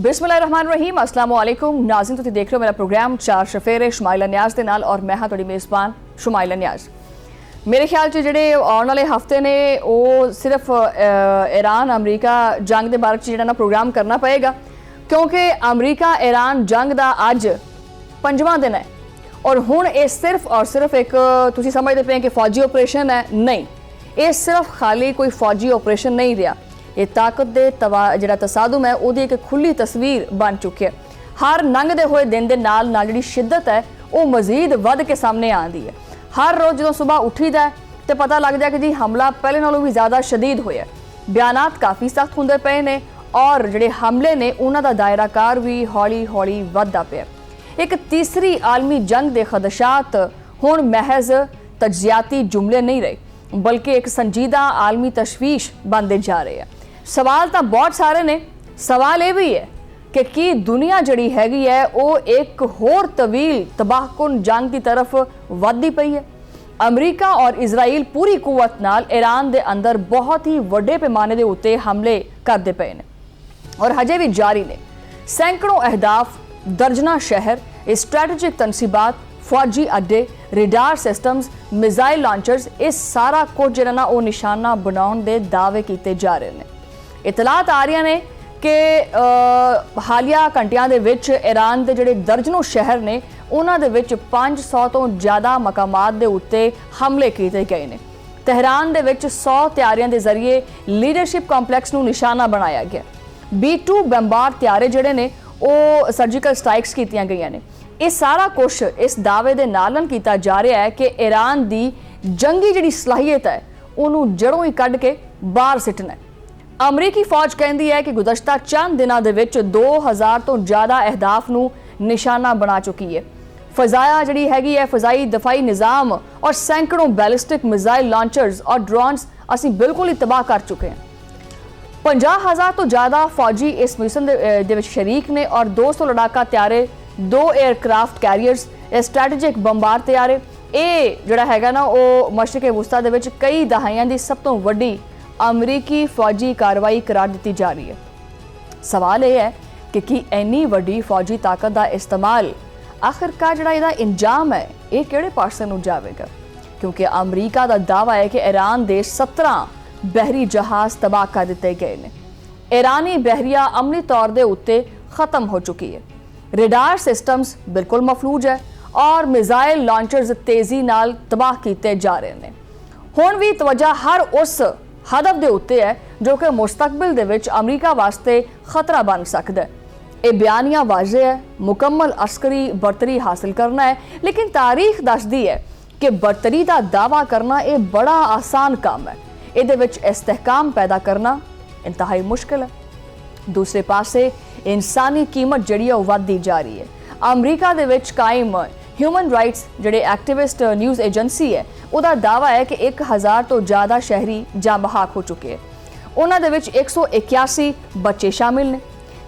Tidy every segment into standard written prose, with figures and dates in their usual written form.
बिस्मिल्लाहिर्रहमानिर्रहीम, अस्सलाम वालेकुम नाज़रीन, तुसीं देख रहे हो मेरा प्रोग्राम चार शफेरे शुमाइला नियाज़ दे नाल और मैं हाँ तुहाडी मेज़बान शुमाइला नियाज़। मेरे ख्याल च जिहड़े आने वाले हफ्ते ने वो सिर्फ ईरान अमरीका जंग के बारे च जिहड़ा ना प्रोग्राम करना पएगा, क्योंकि अमरीका ईरान जंग का अज 5वां दिन है और हुण ये सिर्फ और सिर्फ एक तुसीं समझदे पे कि फौजी ऑपरेशन है। नहीं, ये सिर्फ खाली कोई फौजी ऑपरेशन नहीं रहा, ये ताकत दे जिहड़ा तसादुम है उहदी एक खुली तस्वीर बन चुकी है। हर लंघदे हुए दिन के नाल जिहड़ी शिद्दत है वो मजीद वध के सामने आती है। हर रोज़ जो सुबह उठीदा है तो पता लगता है कि जी हमला पहले नालों भी ज़्यादा शदीद होया। बयानात काफ़ी सख्त होंदे पे ने और जिहड़े हमले ने उन्हां दा दायराकार भी हौली हौली वधदा पिया। एक तीसरी आलमी जंग के खदशात हुण महज तज्जियाती जुमले नहीं रहे, बल्कि एक संजीदा आलमी तशवीश बनते जा रहे हैं। सवाल तो बहुत सारे ने, सवाल ये भी है कि की दुनिया जड़ी हैगी है वो एक होर तवील तबाहकुन जंग की तरफ वधदी पई है। अमरीका और इजराइल पूरी कुवत नाल ईरान दे अंदर बहुत ही वड्डे पैमाने दे उत्ते हमले करते पे ने और हजे भी जारी ने। सैकड़ों अहदाफ, दर्जना शहर, स्ट्रैटेजिक तनसीबात, फौजी अड्डे, रेडार सिस्टम्स, मिसाइल लॉन्चर्स, ये सारा कुछ जिहड़ा ना वो निशाना बनाउण दे दावे कीते जा रहे हैं। इतलात आ रही ने कि हालिया घंटियां दे विच ईरान के जिहड़े दर्जनों शहर ने उन्हां दे विच 500 तो ज़्यादा मकामात दे उत्ते हमले किए गए हैं। तेहरान दे विच 100 तैयारियों के जरिए लीडरशिप कॉम्पलैक्स नूं निशाना बनाया गया। B-2 बंबार तैयारे जिहड़े ने वो सर्जिकल स्ट्राइक्स कीतियां गईयां ने। ये सारा कुछ इस दावे दे नालन किया जा रहा है कि ईरान की जंगी जिहड़ी सलाहियत है उन्होंने जड़ों ही कढ़ के बाहर सिटना है। अमरीकी फौज कहती है कि गुज़श्ता चंद दिनों के विच 2000 तो ज़्यादा अहदाफ नूं निशाना बना चुकी है। फजाया जिहड़ी हैगी है फजाई दफाई निज़ाम और सैकड़ों बैलिस्टिक मिसाइल लॉन्चर्स और ड्रोन्स असीं बिल्कुल ही तबाह कर चुके हैं। 50,000 तो ज़्यादा फौजी इस मिशन दे विच शरीक ने और 200 लड़ाका तैयारे, 2 एयरक्राफ्ट कैरियर्स, स्ट्रैटेजिक बंबार तैयारे। ये जिहड़ा हैगा ना वो मशरिक़ वुस्ता दे विच कई दहाइयां दी सब तो वड्डी अमरीकी फौजी कार्रवाई करार दी जा रही है। सवाल यह है कि की इन्नी वड्डी फौजी ताकत का इस्तेमाल आखिरकार जिहड़ा इहदा इंजाम है ये किहड़े पासे नूं जावेगा, क्योंकि अमरीका का दावा है कि ईरान दे 17 बहरी जहाज़ तबाह कर दिते गए हैं। ईरानी बहरिया अमली तौर के उत्ते खत्म हो चुकी है। रेडार सिस्टम्स बिल्कुल मफलूज है और मिसाइल लॉन्चर्स तेजी नाल तबाह किए जा रहे हैं। हुण भी तवज्जो हर उस हदफ के उत्ते है जो कि मुस्तकबिल दे विच अमरीका वास्ते खतरा बन सकता है। ये बयानिया वाज़े है, मुकम्मल अस्करी बरतरी हासिल करना है, लेकिन तारीख दसदी है कि बरतरी का दावा करना ये बड़ा आसान काम है। इहदे विच इस्तेहकाम पैदा करना इंतहाई मुश्किल है। दूसरे पासे इंसानी कीमत जिहड़ी वधदी जा रही है। अमरीका दे विच कायम ह्यूमन राइट्स जिहड़े एक्टिविस्ट न्यूज़ एजेंसी है उसका दावा है कि 1000 तो ज़्यादा शहरी जाँ बहाक हो चुके हैं। उन्हां दे विच 181 बच्चे शामिल ने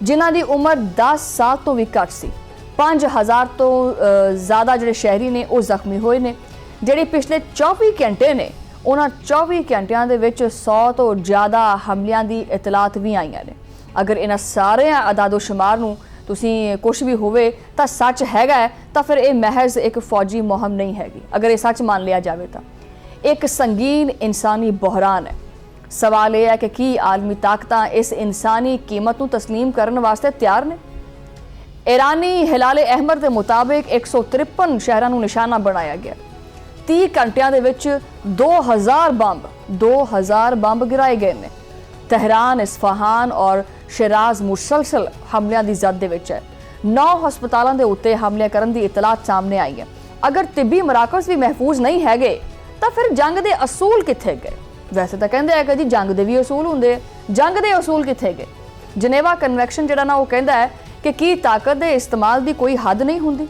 जिन्हां दी उम्र 10 साल तो भी घट सी। 5000 तो ज़्यादा जिहड़े शहरी ने वो जख्मी होए ने। जिहड़े पिछले 24 घंटे ने उन्हां 24 घंटियां दे विच 100 तो ज़्यादा हमलियां दी इतलात भी आईयां ने। अगर इन्हां सारे अदादो शुमार नूं तुसीं कुछ भी होवे तो सच हैगा है तो फिर ये महज एक फौजी मुहिम नहीं हैगी। अगर ये सच मान लिया जाए तो एक संगीन इंसानी बहरान है। सवाल यह है कि की आलमी ताकतां इस इंसानी कीमत को तस्लीम करने वास्ते तैयार ने। ईरानी हिलाले अहमर के मुताबिक 153 शहरों को निशाना बनाया गया। 30 घंटिया के विच 2000 बंब गिराए गए हैं। तेहरान, इस्फहान और शिराज मुसलसल हमलियां की जद दे विच है। 9 हस्पतालों के उत्ते हमले करने की इतलात सामने आई है। अगर तिब्बी मराकज़ भी महफूज नहीं है तो फिर जंग के असूल कित्थे गए? वैसे तो कहते हैं कि जी जंग के भी असूल होंगे, जंग के असूल कित्थे गए? जनेवा कन्वैक्शन जिहड़ा ना वो कहता है कि की ताकत के इस्तेमाल की कोई हद नहीं होंदी।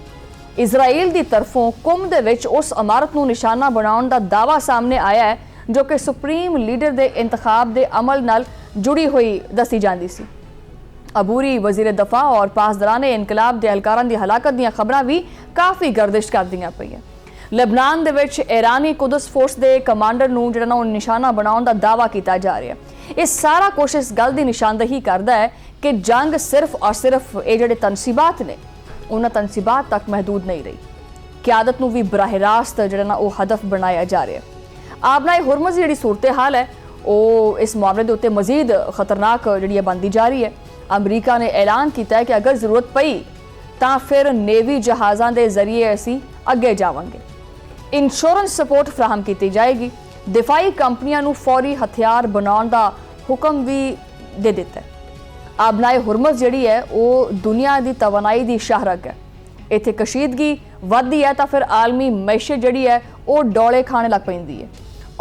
इजराइल की तरफों कुम दे विच उस इमारत नूं निशाना बनाउण दा दावा सामने आया है जो कि सुप्रीम लीडर के इंतखाब के अमल नाल जुड़ी हुई दसी जाती सी। अबूरी वजीर दफा और पासदराने इनकलाब के एहलकारां दी हलाकत दीयां खबरां भी काफ़ी गर्दिश कर दियां पईयां। लेबनान दे विच ईरानी कुदस फोर्स के कमांडर नूं जिहड़ा ना निशाना बनाउण दा दावा किया जा रहा है। ये सारा कुछ इस गल की निशानदेही करता है कि जंग सिर्फ और सिर्फ ये जिहड़े तनसीबात ने उन्हां तनसीबात तक महदूद नहीं रही। क्यादत नूं भी बराह रास्त जिहड़ा ना वो हदफ बनाया जा रहा है। आबना हुरमुज़ जिहड़ी सूरत हाल है वो इस मामले के उत्ते मजीद खतरनाक जिहड़ी बनती जा रही है। अमरीका ने ऐलान किया है कि अगर जरूरत पई तो फिर नेवी जहाज़ों के जरिए असी अगे जावांगे। इंश्योरेंस सपोर्ट फराहम की जाएगी। दिफाई कंपनियों नूं फौरी हथियार बनाने का हुक्म भी दे दिता है। आबनाए हुरमुज़ जिहड़ी है वो दुनिया की तवानाई की शाहरग है। इत्थे कशीदगी वधदी है तो फिर आलमी मैशत जिहड़ी है वो डौले खाने लग पैंदी है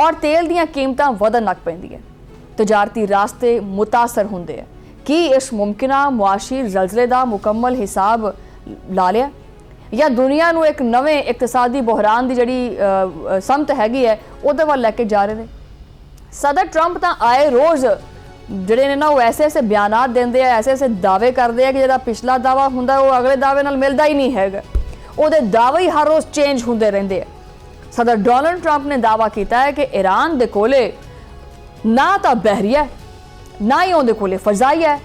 और तेल दीयां कीमतां वधन लग पैंदी है। तजारती रास्ते मुतासर हुंदे है। कि इस मुमकिना मुआशी जलजले का मुकम्मल हिसाब ला लिया या दुनिया नूं एक नवे इकतसादी बहरान की जिहड़ी समत हैगी है उहदे वल लैके जा रहे हैं। सदर ट्रंप तो आए रोज़ जिहड़े ने ना वो ऐसे ऐसे बयानात देंदे हैं, ऐसे ऐसे दावे करते हैं कि जिहड़ा पिछला दावा हुंदा वो अगले दावे नाल मिलदा ही नहीं हैगा। उहदे दावे ही हर रोज़ चेंज हुंदे रहिंदे हैं। सदर डोनाल्ड ट्रंप ने दावा किया है कि ईरान दे कोले ना तो बहरिया ना ही उहदे कोले फजाई है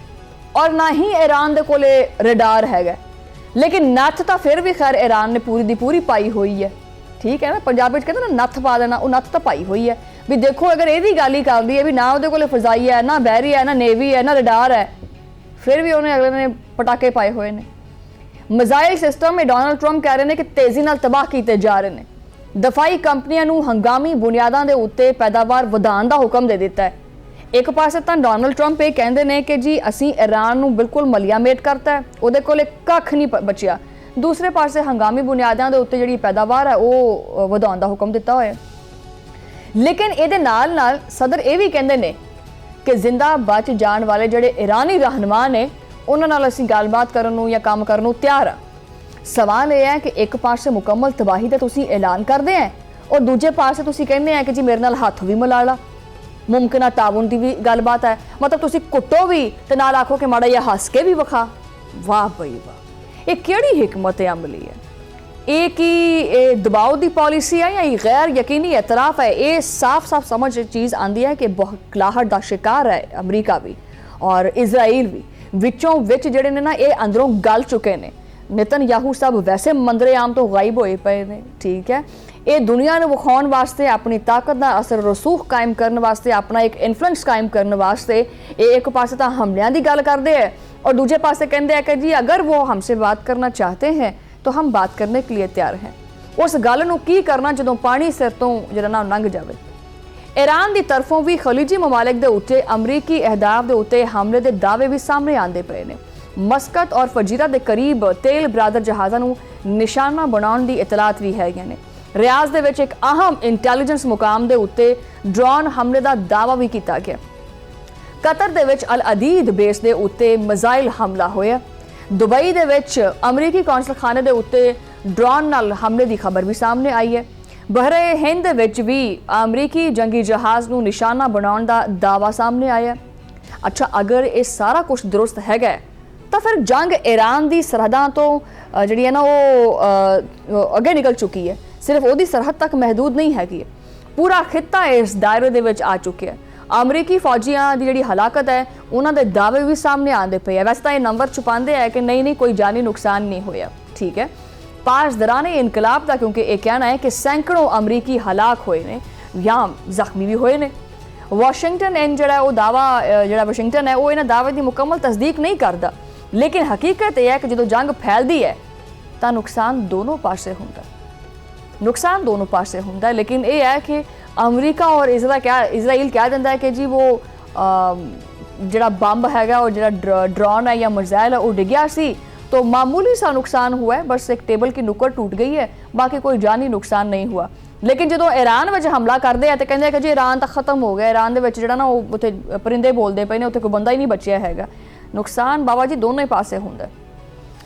और ना ही ईरान दे कोले रडार हैगा। लेकिन नत्थ तो फिर भी खैर ईरान ने पूरी दी पूरी पाई हुई है। ठीक है ना, पंजाबी कहते ना नत्थ पा देना, वो नत्थ तो पाई हुई है भी देखो अगर यही गल ही करती है भी ना उहदे कोले फजाई है ना बहरी है ना नेवी है ना रडार है, फिर भी उन्हें अगले ने पटाके पाए हुए ने। मिसाइल सिस्टम में डोनाल्ड ट्रंप कह रहे हैं कि तेजी नाल तबाह किए जा रहे हैं। दफाई कंपनियों नूं हंगामी बुनियादां दे उत्ते पैदावार वधाउण दा हुक्म दे दिता है। एक पासे तो डोनाल्ड ट्रंप ये कहते हैं कि जी असी ईरान नूं बिल्कुल मलियामेट करता है, उहदे कोले कख नहीं बचिया। दूसरे पासे हंगामी बुनियादां दे उत्ते जिहड़ी पैदावार है वो वधाउण दा हुक्म दिता होया। लेकिन इहदे नाल नाल सदर ये भी कहते हैं कि जिंदा बच जाने वाले जिहड़े ईरानी रहनुमा ने उन्हां नाल असीं गलबात करन नूं या काम करन नूं तैयार आ। सवाल यह है कि एक पासे मुकम्मल तबाही का तुसीं ऐलान करते हैं और दूजे पासे तुसीं कहते हैं कि जी मेरे नाल हथ भी मिला ला, मुमकिन ताउन की भी गलबात है। मतलब तुसीं कुट्टो भी ते नाल आखो कि माड़ा जिहा हस के भी विखा। वाह बई वाह, ये किहड़ी हिकमत अमली है? ये कि दबाव की पॉलिसी है या ये गैर यकीनी एतराफ़ है? ये साफ साफ समझ चीज़ आती है कि बौखलाहट का शिकार है अमरीका भी और इजराइल भी। विचों विच जिहड़े ने ना ये अंदरों गल चुके हैं। नेतनयाहू सब वैसे मंदरे आम तो गायब होए पे ने। ठीक है, ये दुनिया ने विखाउण वास्ते अपनी ताकत का असर रसूख कायम करने वास्ते अपना एक इन्फ्लुएंस कायम करने वास्ते ये एक पासे तो हमलियां की गल करते हैं और दूजे पासे कहते हैं कि जी अगर वो हमसे बात करना चाहते हैं तो हम बात करने के लिए तैयार हैं। उस गल नूं की करना जो पानी सिर तो जिहड़ा ना लंघ जाए। ईरान की तरफों भी खलीजी ममालिक के उत्ते अमरीकी अहदाफ के उत्ते हमले के दावे भी सामने आते पे ने। मस्कत और फजीरा के करीब तेल बरादर जहाज़ों नूं निशाना बनाने की इतलात भी है ने। रियाज दे विच एक अहम इंटैलीजेंस मुकाम के उत्ते ड्रोन हमले का दावा भी किया गया। कतर दे विच अल अदीद बेस के उत्ते मिसाइल हमला होया। दुबई दे विच अमरीकी कौंसल खाने के उत्ते ड्रोन नाल हमले की खबर भी सामने आई है। बहरे हिंद दे विच भी अमरीकी जंगी जहाज़ नूं निशाना बनाने का दावा सामने आया। अच्छा, अगर ये सारा कुछ दुरुस्त हैगा तो फिर जंग ईरान की सरहदां तो जिहड़ी है ना वो अगे निकल चुकी है। सिर्फ वो सरहद तक महदूद नहीं हैगी, पूरा खिता इस दायरे दे विच आ चुके हैं। अमरीकी फौजियां की जिहड़ी हलाकत है उन्होंने दावे भी सामने आते पे है। वैसे तो ये नंबर छुपाते हैं कि नहीं कोई जानी नुकसान नहीं होया। ठीक है, पास दराने इनकलाब का क्योंकि ये कहना है कि सैकड़ों अमरीकी हलाक होए ने या जख्मी भी होए ने। वाशिंगटन इन जिहड़ा वो दावा जिहड़ा वाशिंगटन है वो इन्हां दावे की मुकम्मल तस्दीक नहीं करता। लेकिन हकीकत यह है कि जो जंग फैलती है तो नुकसान दोनों पासे होंदा, नुकसान दोनों पासे होंदा। लेकिन ये है कि अमरीका और इसराइल कह दिंदा है कि जी वो जिहड़ा बंब हैगा और जिहड़ा ड्रोन है या मिसाइल है वो डिग्या सी तो मामूली सा नुकसान हुआ है, बस एक टेबल की नुक्कड़ टूट गई है, बाकी कोई जानी नुकसान नहीं हुआ। लेकिन जो ईरान में हमला करते हैं तो कहते हैं कि जी ईरान तो खत्म हो गया, ईरान के जिहड़ा ना वो उत्थे परिंदे बोलते पे ने, उत्थे कोई बंदा ही नहीं बचिया हैगा। नुकसान बाबा जी दोनों ही पासे होंदा।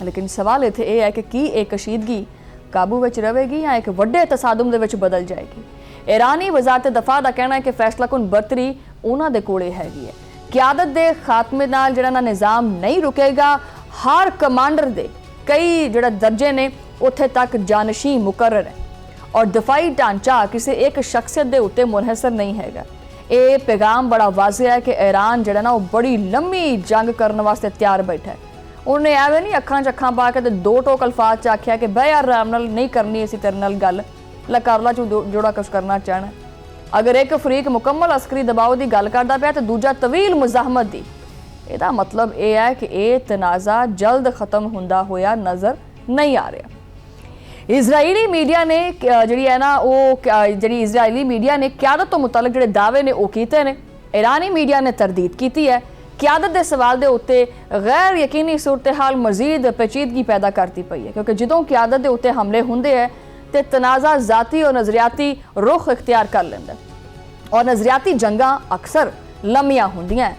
लेकिन सवाल इत्थे ये है कि एक कशीदगी काबू में रहेगी या एक वड्डे तसादुम दे विच बदल जाएगी। ईरानी वजारत दफा का कहना है कि फैसला कुन बरतरी उन्हां दे कोले हैगी है। क्यादत दे खात्मे नाल जिहड़ा ना निज़ाम नहीं रुकेगा। हर कमांडर दे कई जिहड़ा दर्जे ने उत्थे तक जानशी मुकर्रर है ਔਰ ਦਫਾਈ ਢਾਂਚਾ ਕਿਸੇ ਇੱਕ ਸ਼ਖਸੀਅਤ ਦੇ ਉੱਤੇ ਮੁਨਹਸਰ ਨਹੀਂ ਹੈਗਾ। ਇਹ ਪੈਗਾਮ ਬੜਾ ਵਾਜ਼ਿਹ ਹੈ ਕਿ ਈਰਾਨ ਜਿਹੜਾ ਨਾ ਉਹ ਬੜੀ ਲੰਮੀ ਜੰਗ ਕਰਨ ਵਾਸਤੇ ਤਿਆਰ ਬੈਠਾ ਹੈ। ਉਹਨੇ ਐਵੇਂ ਨਹੀਂ ਅੱਖਾਂ 'ਚ ਅੱਖਾਂ ਪਾ ਕੇ ਤੇ ਦੋ ਟੋਕ ਅਲਫਾਜ਼ 'ਚ ਆਖਿਆ ਕਿ ਬਈ ਯਾਰ ਆਰਾਮ ਨਾਲ ਨਹੀਂ ਕਰਨੀ ਅਸੀਂ ਤੇਰੇ ਨਾਲ ਗੱਲ, ਲੈ ਕਰ ਲਾ ਜਿਹੜਾ ਕੁਛ ਕਰਨਾ ਚਾਹਣਾ। ਅਗਰ ਇੱਕ ਫਰੀਕ ਮੁਕੰਮਲ ਅਸਕਰੀ ਦਬਾਅ ਦੀ ਗੱਲ ਕਰਦਾ ਪਿਆ ਤੇ ਦੂਜਾ ਤਵੀਲ ਮੁਜ਼ਾਹਮਤ ਦੀ, ਇਹਦਾ ਮਤਲਬ ਇਹ ਹੈ ਕਿ ਇਹ ਤਨਾਜ਼ਾ ਜਲਦ ਖਤਮ ਹੁੰਦਾ ਹੋਇਆ ਨਜ਼ਰ ਨਹੀਂ ਆ ਰਿਹਾ। ਇਜ਼ਰਾਈਲੀ ਮੀਡੀਆ ਨੇ ਜਿਹੜੀ ਹੈ ਨਾ ਉਹ ਜਿਹੜੀ ਇਜ਼ਰਾਈਲੀ ਮੀਡੀਆ ਨੇ ਕਿਆਦਤ ਤੋਂ ਮੁਤਲਕ ਜਿਹੜੇ ਦਾਅਵੇ ਨੇ ਉਹ ਕੀਤੇ ਨੇ। ਇਰਾਨੀ ਮੀਡੀਆ ਨੇ ਤਰਦੀਦ ਕੀਤੀ ਹੈ। ਕਿਆਦਤ ਦੇ ਸਵਾਲ ਦੇ ਉੱਤੇ ਗੈਰ ਯਕੀਨੀ ਸੂਰਤ-ਹਾਲ ਮਜ਼ੀਦ ਪੇਚੀਦਗੀ ਪੈਦਾ ਕਰਦੀ ਪਈ ਹੈ, ਕਿਉਂਕਿ ਜਦੋਂ ਕਿਆਦਤ ਦੇ ਉੱਤੇ ਹਮਲੇ ਹੁੰਦੇ ਹੈ ਤੇ ਤਨਾਜ਼ਾ ਜ਼ਾਤੀ ਔਰ ਨਜ਼ਰਿਆਤੀ ਰੁਖ ਇਖਤਿਆਰ ਕਰ ਲੈਂਦਾ ਔਰ ਨਜ਼ਰਿਆਤੀ ਜੰਗਾਂ ਅਕਸਰ ਲੰਮੀਆਂ ਹੁੰਦੀਆਂ।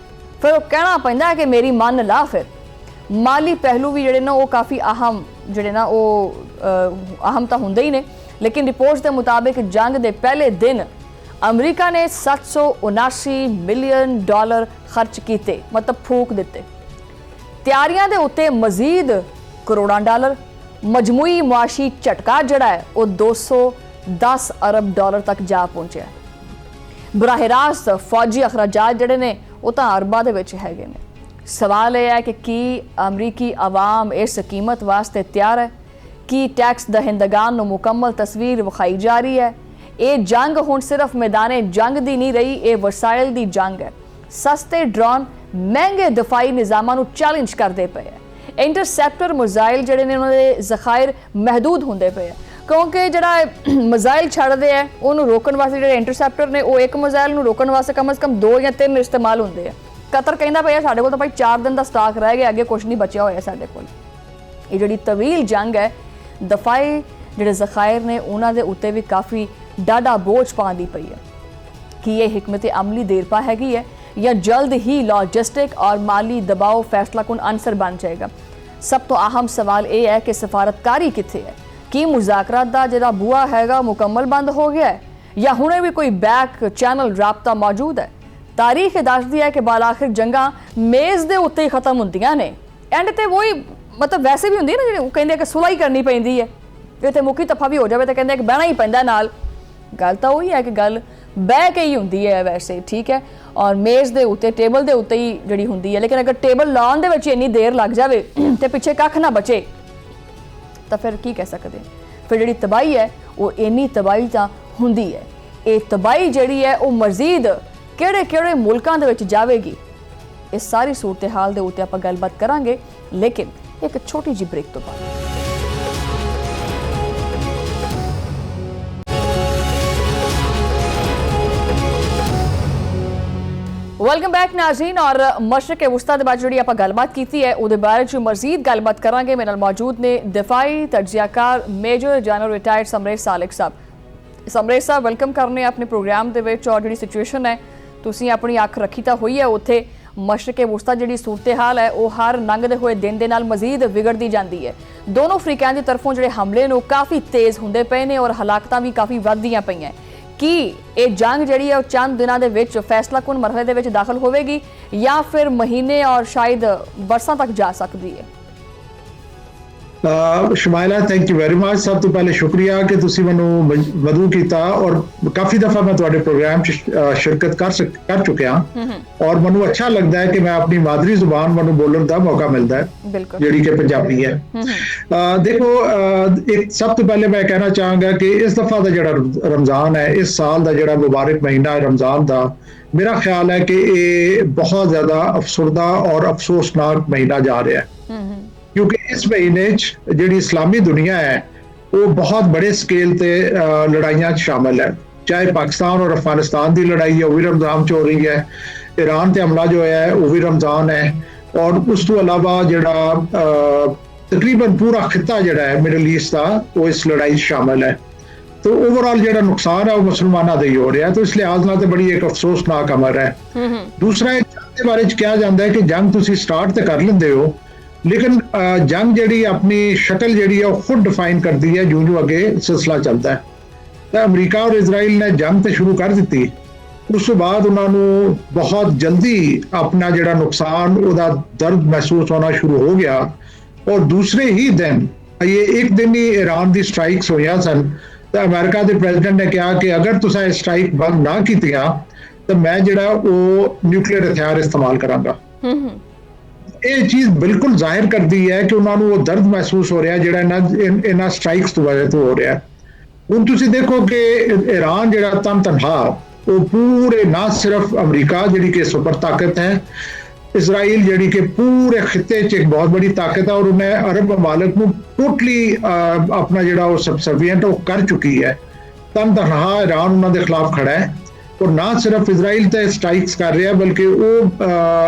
ਫਿਰ ਉਹ ਕਹਿਣਾ ਪੈਂਦਾ ਹੈ ਕਿ ਮੇਰੀ ਮੰਨ ਲਾ। ਫਿਰ ਮਾਲੀ ਪਹਿਲੂ ਵੀ ਜਿਹੜੇ ਨਾ ਉਹ ਕਾਫੀ ਅਹਿਮ ਜਿਹੜੇ ਨਾ ਉਹ ਅਹਿਮ ਤਾਂ ਹੁੰਦੇ ਹੀ ਨੇ, ਲੇਕਿਨ ਰਿਪੋਰਟਸ ਦੇ ਮੁਤਾਬਿਕ ਜੰਗ ਦੇ ਪਹਿਲੇ ਦਿਨ ਅਮਰੀਕਾ ਨੇ $779 ਮਿਲੀਅਨ ਖਰਚ ਕੀਤੇ, ਮਤਲਬ ਫੂਕ ਦਿੱਤੇ। ਤਿਆਰੀਆਂ ਦੇ ਉੱਤੇ ਮਜ਼ੀਦ ਕਰੋੜਾਂ ਡਾਲਰ। ਮਜਮੂਈ ਮੁਆਸ਼ੀ ਝਟਕਾ ਜਿਹੜਾ ਹੈ ਉਹ $210 ਅਰਬ ਤੱਕ ਜਾ ਪਹੁੰਚਿਆ। ਬਰਾਹ ਰਾਸਤ ਫੌਜੀ ਅਖਰਾਜਾਤ ਜਿਹੜੇ ਨੇ ਉਹ ਤਾਂ ਅਰਬਾਂ ਦੇ ਵਿੱਚ ਹੈਗੇ ਨੇ। ਸਵਾਲ ਇਹ ਹੈ ਕਿ ਕੀ ਅਮਰੀਕੀ ਆਵਾਮ ਇਸ ਕੀਮਤ ਵਾਸਤੇ ਤਿਆਰ ਹੈ? ਕੀ ਟੈਕਸ ਦਹਿੰਦਗਾਨ ਨੂੰ ਮੁਕੰਮਲ ਤਸਵੀਰ ਵਿਖਾਈ ਜਾ ਰਹੀ ਹੈ? ਇਹ ਜੰਗ ਹੁਣ ਸਿਰਫ ਮੈਦਾਨੇ ਜੰਗ ਦੀ ਨਹੀਂ ਰਹੀ, ਇਹ ਵਸਾਇਲ ਦੀ ਜੰਗ ਹੈ। ਸਸਤੇ ਡਰੋਨ ਮਹਿੰਗੇ ਦਫਾਈ ਨਿਜ਼ਾਮਾਂ ਨੂੰ ਚੈਲੰਜ ਕਰਦੇ ਪਏ ਹੈ। ਇੰਟਰਸੈਪਟਰ ਮਿਜ਼ਾਈਲ ਜਿਹੜੇ ਨੇ ਉਹਨਾਂ ਦੇ ਜ਼ਖਾਇਰ ਮਹਦੂਦ ਹੁੰਦੇ ਪਏ ਹੈ, ਕਿਉਂਕਿ ਜਿਹੜਾ ਮਿਜ਼ਾਈਲ ਛੱਡਦੇ ਹੈ ਉਹਨੂੰ ਰੋਕਣ ਵਾਸਤੇ ਜਿਹੜੇ ਇੰਟਰਸੈਪਟਰ ਨੇ ਉਹ ਇੱਕ ਮਿਜ਼ਾਈਲ ਨੂੰ ਰੋਕਣ ਵਾਸਤੇ ਕਮ ਸੇ ਕਮ 2 ਜਾਂ 3 ਇਸਤੇਮਾਲ ਹੁੰਦੇ ਆ। ਕਤਰ ਕਹਿੰਦਾ ਪਿਆ ਸਾਡੇ ਕੋਲ ਤਾਂ ਭਾਈ 4 ਦਿਨ ਦਾ ਸਟਾਕ ਰਹਿ ਗਿਆ, ਅੱਗੇ ਕੁਝ ਨਹੀਂ ਬਚਿਆ ਹੋਇਆ ਸਾਡੇ ਕੋਲ। ਇਹ ਜਿਹੜੀ ਤਵੀਲ ਜੰਗ ਹੈ, ਦਫਾਈ ਜਿਹੜੇ ਜ਼ਖਾਇਰ ਨੇ ਉਹਨਾਂ ਦੇ ਉੱਤੇ ਵੀ ਕਾਫੀ ਡਾਢਾ ਬੋਝ ਪਾਉਂਦੀ ਪਈ ਹੈ। ਕੀ ਇਹ हिकमत अमली देर पा हैगी है या जल्द ही लॉजिस्टिक और माली दबाव फैसला कुन अंसर बन जाएगा? सब तो अहम सवाल ये है कि सफारतकारी कित्थे है? की मुज़ाकरात दा जिहड़ा बूआ हैगा मुकम्मल बंद हो गया है या हुणे भी कोई बैक चैनल राबता मौजूद है? तारीख दसदी है कि बालाखिर जंगा मेज़ दे उत्ते ही खत्म हुंदियां ने। एंड ते वही मतलब वैसे भी हुंदी है ना जिहड़े कहंदे कि सुलह ही करनी पैंदी है, इत्थे मुक्की तफा भी हो जाए तो कहंदे कि बहना ही पैंदा नाल। गल तो वही है कि गल बह के ही हुंदी है वैसे, ठीक है, और मेज़ दे उत्ते टेबल दे उत्ते ही जिहड़ी हुंदी है। लेकिन अगर टेबल लाउण दे विच इन्नी देर लग जाए तो पिछे कख ना बचे तो फिर की कह सकते? फिर जिहड़ी तबाही है वो इन्नी तबाही तां हुंदी है। ये तबाही जिहड़ी है वो मज़ीद किहड़े मुल्कां दे विच जावेगी, इस सारी सूरत हाल दे उत्ते आपां गलबात करांगे, लेकिन एक छोटी जी ब्रेक तो बाद। वेलकम बैक नाज़रीन, और मशरक़ वस्ता के बाद जी आप गलबात की है वो बारे च मजीद गलबात करांगे। मेरे नाल मौजूद ने दिफाई तजियाकार major general retired Samresh Salik sahab. Samresh साहब वेलकम करने अपने प्रोग्राम के और जी सिचुएशन है तुसीं अपनी अख रखी तो हुई है उत्थे मशरक़ वस्ता जी सूरत हाल है वो हर लंघते हुए दिन के नाल मजीद विगड़ती जाती है। दोनों अफ्रीकां की तरफों जो हमले ने काफ़ी तेज़ होंदे पे ने और हलाकतां भी काफ़ी वधदियां पईयां। की ये जंग जी है चंद दिनों के विच फैसला कुन मरहले दे विच दाखिल होगी या फिर महीने और शायद बरसां तक जा सकती है? Shamaila thank you very much. सब तो पहले शुक्रिया कि तुसी मैनू मदू कीता और काफ़ी दफ़ा मैं तुहाडे प्रोग्राम शिरकत कर चुके हाँ और मैनू अच्छा लगता है कि मैं अपनी मादरी जुबान मैनू बोलने का मौका मिलता है जिहड़ी कि पंजाबी है। देखो एक सब तो पहले मैं कहना चाहूँगा कि इस दफ़ा का जिहड़ा रमज़ान है, इस साल का जिहड़ा मुबारक महीना है रमज़ान का, मेरा ख्याल है कि ये बहुत ज़्यादा अफसरदा और अफसोसनाक महीना जा रहा है, क्योंकि इस महीने जिहड़ी इस्लामी दुनिया है वो बहुत बड़े स्केल ते लड़ाइयां शामिल है। चाहे पाकिस्तान और अफगानिस्तान की लड़ाई है वो भी रमज़ान च हो रही है, ईरान ते हमला जो है वो भी रमज़ान है, और उस तो अलावा जिहड़ा तकरीबन पूरा खिता जिहड़ा है मिडल ईस्ट का वो इस लड़ाई शामिल है। तो ओवरऑल जिहड़ा नुकसान है वो मुसलमानों का ही हो रहा है। तो इस लिहाज नाल ते बड़ी एक अफसोसनाक अमर है। दूसरा एक जंग के बारे कहा जाता है कि जंग तुसीं स्टार्ट तो कर लेंदे हो, लेकिन जंग जिहड़ी अपनी शक्ल जिहड़ी है वो खुद डिफाइन करती है जो जो अगे सिलसिला चलता है। तो अमरीका और इजराइल ने जंग तो शुरू कर दी, उस तो बाद उन्होंने बहुत जल्दी अपना जिहड़ा नुकसान उहदा दर्द महसूस होना शुरू हो गया, और दूसरे ही दिन ये एक दिन ही ईरान की स्ट्राइक्स हुई सन ਤਾਂ ਅਮਰੀਕਾ ਦੇ ਪ੍ਰੈਜ਼ੀਡੈਂਟ ਨੇ ਕਿਹਾ ਕਿ ਅਗਰ ਤੁਸੀਂ ਇਹ ਸਟ੍ਰਾਈਕ ਬੰਦ ਨਾ ਕੀਤੀਆਂ ਤਾਂ ਮੈਂ ਜਿਹੜਾ ਉਹ ਨਿਊਕਲੀਅਰ ਹਥਿਆਰ ਇਸਤੇਮਾਲ ਕਰਾਂਗਾ। ਇਹ ਚੀਜ਼ ਬਿਲਕੁਲ ਜ਼ਾਹਿਰ ਕਰਦੀ ਹੈ ਕਿ ਉਹਨਾਂ ਨੂੰ ਉਹ ਦਰਦ ਮਹਿਸੂਸ ਹੋ ਰਿਹਾ ਜਿਹੜਾ ਇਹਨਾਂ ਸਟ੍ਰਾਈਕਸ ਤੋਂ ਵਜ੍ਹਾ ਤੋਂ ਹੋ ਰਿਹਾ। ਹੁਣ ਤੁਸੀਂ ਦੇਖੋ ਕਿ ਈਰਾਨ ਜਿਹੜਾ ਤਨਹਾ ਉਹ ਪੂਰੇ ਨਾ ਸਿਰਫ ਅਮਰੀਕਾ ਜਿਹੜੀ ਕਿ ਸੁਪਰ ਤਾਕਤ ਹੈ, ਇਜ਼ਰਾਈਲ ਜਿਹੜੀ ਕਿ ਪੂਰੇ ਖਿੱਤੇ 'ਚ ਇੱਕ ਬਹੁਤ ਬੜੀ ਤਾਕਤ ਹੈ ਔਰ ਉਹਨੇ ਅਰਬ ਮਮਾਲਕ ਨੂੰ ਟੋਟਲੀ ਆਪਣਾ ਜਿਹੜਾ ਉਹ ਸਬਸਰਵੀਐਂਟ ਉਹ ਕਰ ਚੁੱਕੀ ਹੈ। ਤਨਹਾ ਈਰਾਨ ਉਹਨਾਂ ਦੇ ਖਿਲਾਫ ਖੜਾ ਹੈ ਔਰ ਨਾ ਸਿਰਫ ਇਜ਼ਰਾਈਲ ਤੇ ਸਟ੍ਰਾਈਕਸ ਕਰ ਰਿਹਾ ਬਲਕਿ ਉਹ